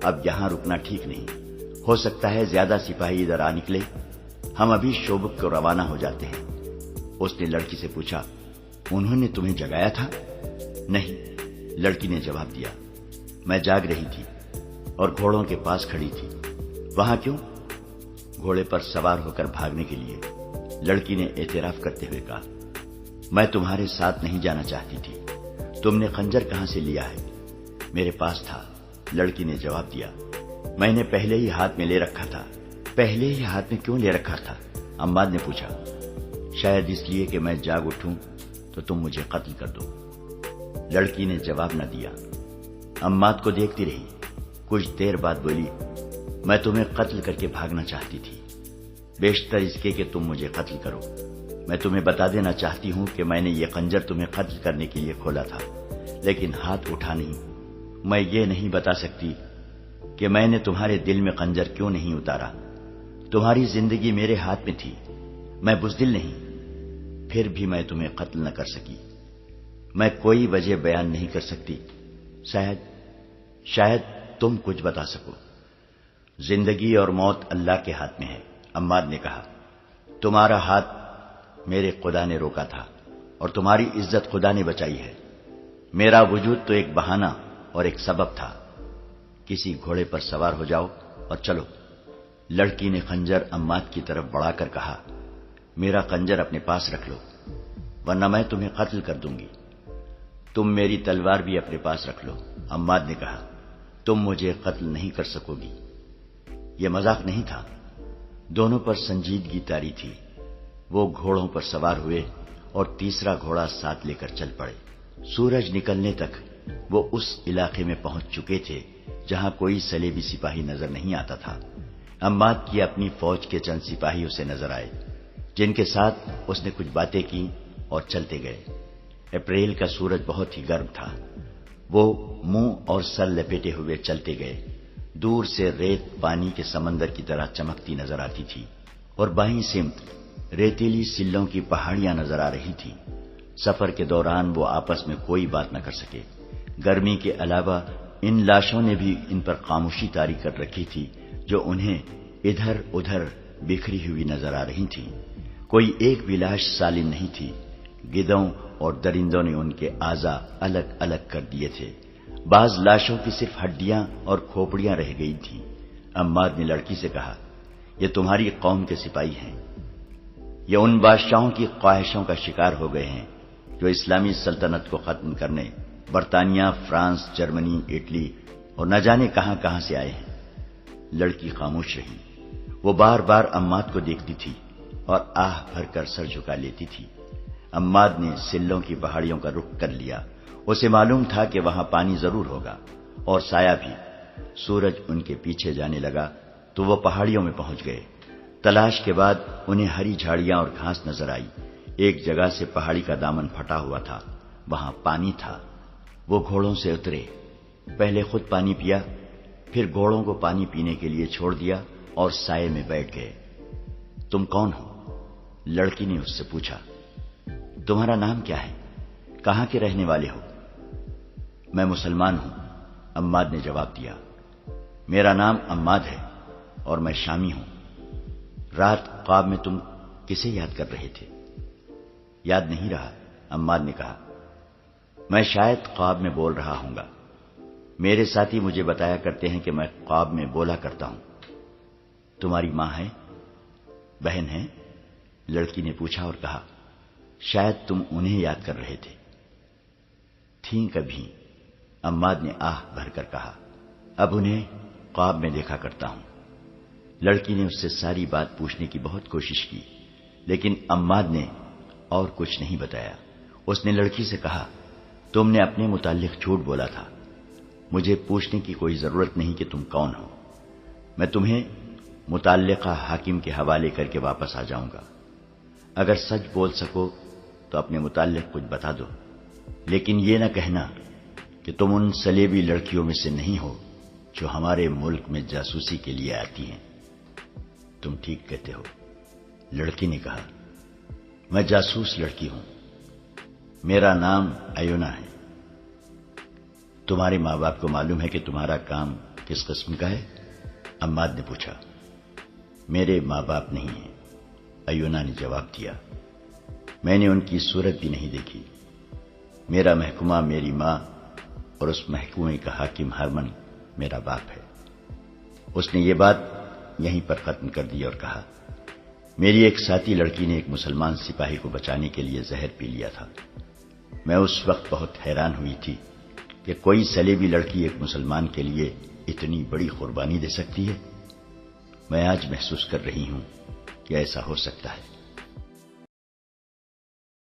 اب یہاں رکنا ٹھیک نہیں، ہو سکتا ہے زیادہ سپاہی ادھر آ نکلے، ہم ابھی شوبک کو روانہ ہو جاتے ہیں۔ اس نے لڑکی سے پوچھا، انہوں نے تمہیں جگایا تھا؟ نہیں، لڑکی نے جواب دیا، میں جاگ رہی تھی اور گھوڑوں کے پاس کھڑی تھی۔ وہاں کیوں؟ گھوڑے پر سوار ہو کر بھاگنے کے لیے، لڑکی نے اعتراف کرتے ہوئے کہا، میں تمہارے ساتھ نہیں جانا چاہتی تھی۔ تم نے خنجر کہاں سے لیا ہے؟ میرے پاس تھا، لڑکی نے جواب دیا، میں نے پہلے ہی ہاتھ میں لے رکھا تھا۔ پہلے ہی ہاتھ میں کیوں لے رکھا تھا؟ عماد نے پوچھا۔ شاید اس لیے کہ میں جاگ اٹھوں تو تم مجھے قتل کر دو۔ لڑکی نے جواب نہ دیا، عماد کو دیکھتی رہی۔ کچھ دیر بعد بولی، میں تمہیں قتل کر کے بھاگنا چاہتی تھی، بیشتر اس کے کہ تم مجھے قتل کرو۔ میں تمہیں بتا دینا چاہتی ہوں کہ میں نے یہ خنجر تمہیں قتل کرنے کے لیے کھولا تھا، لیکن ہاتھ اٹھا نہیں۔ میں یہ نہیں بتا سکتی کہ میں نے تمہارے دل میں خنجر کیوں نہیں اتارا۔ تمہاری زندگی میرے ہاتھ میں تھی، میں بزدل نہیں، پھر بھی میں تمہیں قتل نہ کر سکی۔ میں کوئی وجہ بیان نہیں کر سکتی، شاید تم کچھ بتا سکو۔ زندگی اور موت اللہ کے ہاتھ میں ہے۔ عمار نے کہا، تمہارا ہاتھ میرے خدا نے روکا تھا اور تمہاری عزت خدا نے بچائی ہے۔ میرا وجود تو ایک بہانہ اور ایک سبب تھا۔ کسی گھوڑے پر سوار ہو جاؤ اور چلو۔ لڑکی نے خنجر عماد کی طرف بڑھا کر کہا، میرا خنجر اپنے پاس رکھ لو ورنہ میں تمہیں قتل کر دوں گی۔ تم میری تلوار بھی اپنے پاس رکھ لو۔ عماد نے کہا، تم مجھے قتل نہیں کر سکو گی۔ یہ مذاق نہیں تھا، دونوں پر سنجیدگی طاری تھی۔ وہ گھوڑوں پر سوار ہوئے اور تیسرا گھوڑا ساتھ لے کر چل پڑے۔ سورج نکلنے تک وہ اس علاقے میں پہنچ چکے تھے جہاں کوئی صلیبی سپاہی نظر نہیں آتا تھا۔ عماد کی اپنی فوج کے چند سپاہی اسے نظر آئے، جن کے ساتھ اس نے کچھ باتیں کی اور چلتے گئے۔ اپریل کا سورج بہت ہی گرم تھا۔ وہ منہ اور سر لپیٹے ہوئے چلتے گئے۔ دور سے ریت پانی کے سمندر کی طرح چمکتی نظر آتی تھی اور بائیں سمت ریتیلی سلوں کی پہاڑیاں نظر آ رہی تھی۔ سفر کے دوران وہ آپس میں کوئی بات نہ کر سکے۔ گرمی کے علاوہ ان لاشوں نے بھی ان پر خاموشی طاری کر رکھی تھی جو انہیں ادھر ادھر بکھری ہوئی نظر آ رہی تھی۔ کوئی ایک بھی لاش سالم نہیں تھی۔ گدھوں اور درندوں نے ان کے اعضاء الگ الگ کر دیے تھے۔ بعض لاشوں کی صرف ہڈیاں اور کھوپڑیاں رہ گئی تھیں۔ عماد نے لڑکی سے کہا، یہ تمہاری قوم کے سپاہی ہیں۔ یہ ان بادشاہوں کی خواہشوں کا شکار ہو گئے ہیں جو اسلامی سلطنت کو ختم کرنے برطانیہ، فرانس، جرمنی، اٹلی اور نہ جانے کہاں کہاں سے آئے ہیں۔ لڑکی خاموش رہی۔ وہ بار بار عماد کو دیکھتی تھی اور آہ بھر کر سر جھکا لیتی تھی۔ عماد نے سلوں کی پہاڑیوں کا رخ کر لیا۔ اسے معلوم تھا کہ وہاں پانی ضرور ہوگا اور سایہ بھی۔ سورج ان کے پیچھے جانے لگا تو وہ پہاڑیوں میں پہنچ گئے۔ تلاش کے بعد انہیں ہری جھاڑیاں اور گھاس نظر آئی۔ ایک جگہ سے پہاڑی کا دامن پھٹا ہوا تھا، وہاں پانی تھا۔ وہ گھوڑوں سے اترے، پہلے خود پانی پیا، پھر گھوڑوں کو پانی پینے کے لیے چھوڑ دیا اور سائے میں بیٹھ گئے۔ تم کون ہو؟ لڑکی نے اس سے پوچھا۔ تمہارا نام کیا ہے؟ کہاں کے رہنے والے ہو؟ میں مسلمان ہوں، عماد نے جواب دیا۔ میرا نام عماد ہے اور میں شامی ہوں۔ رات خواب میں تم کسے یاد کر رہے تھے؟ یاد نہیں رہا، عماد نے کہا۔ میں شاید خواب میں بول رہا ہوں گا۔ میرے ساتھی مجھے بتایا کرتے ہیں کہ میں خواب میں بولا کرتا ہوں۔ تمہاری ماں ہے، بہن ہے؟ لڑکی نے پوچھا اور کہا، شاید تم انہیں یاد کر رہے تھے۔ تھیں کبھی، عماد نے آہ بھر کر کہا۔ اب انہیں خواب میں دیکھا کرتا ہوں۔ لڑکی نے اس سے ساری بات پوچھنے کی بہت کوشش کی، لیکن عماد نے اور کچھ نہیں بتایا۔ اس نے لڑکی سے کہا، تم نے اپنے متعلق جھوٹ بولا تھا۔ مجھے پوچھنے کی کوئی ضرورت نہیں کہ تم کون ہو۔ میں تمہیں متعلقہ حاکم کے حوالے کر کے واپس آ جاؤں گا۔ اگر سچ بول سکو تو اپنے متعلق کچھ بتا دو، لیکن یہ نہ کہنا کہ تم ان صلیبی لڑکیوں میں سے نہیں ہو جو ہمارے ملک میں جاسوسی کے لیے آتی ہیں۔ تم ٹھیک کہتے ہو، لڑکی نے کہا۔ میں جاسوس لڑکی ہوں۔ میرا نام ایونا ہے۔ تمہارے ماں باپ کو معلوم ہے کہ تمہارا کام کس قسم کا ہے؟ عماد نے پوچھا۔ میرے ماں باپ نہیں ہیں، ایونا نے جواب دیا۔ میں نے ان کی صورت بھی نہیں دیکھی۔ میرا محکمہ میری ماں اور اس محکومے کا حاکم ہرمن میرا باپ ہے۔ اس نے یہ بات یہیں پر ختم کر دی اور کہا، میری ایک ساتھی لڑکی نے ایک مسلمان سپاہی کو بچانے کے لیے زہر پی لیا تھا۔ میں اس وقت بہت حیران ہوئی تھی کہ کوئی صلیبی لڑکی ایک مسلمان کے لیے اتنی بڑی قربانی دے سکتی ہے۔ میں آج محسوس کر رہی ہوں کہ ایسا ہو سکتا ہے۔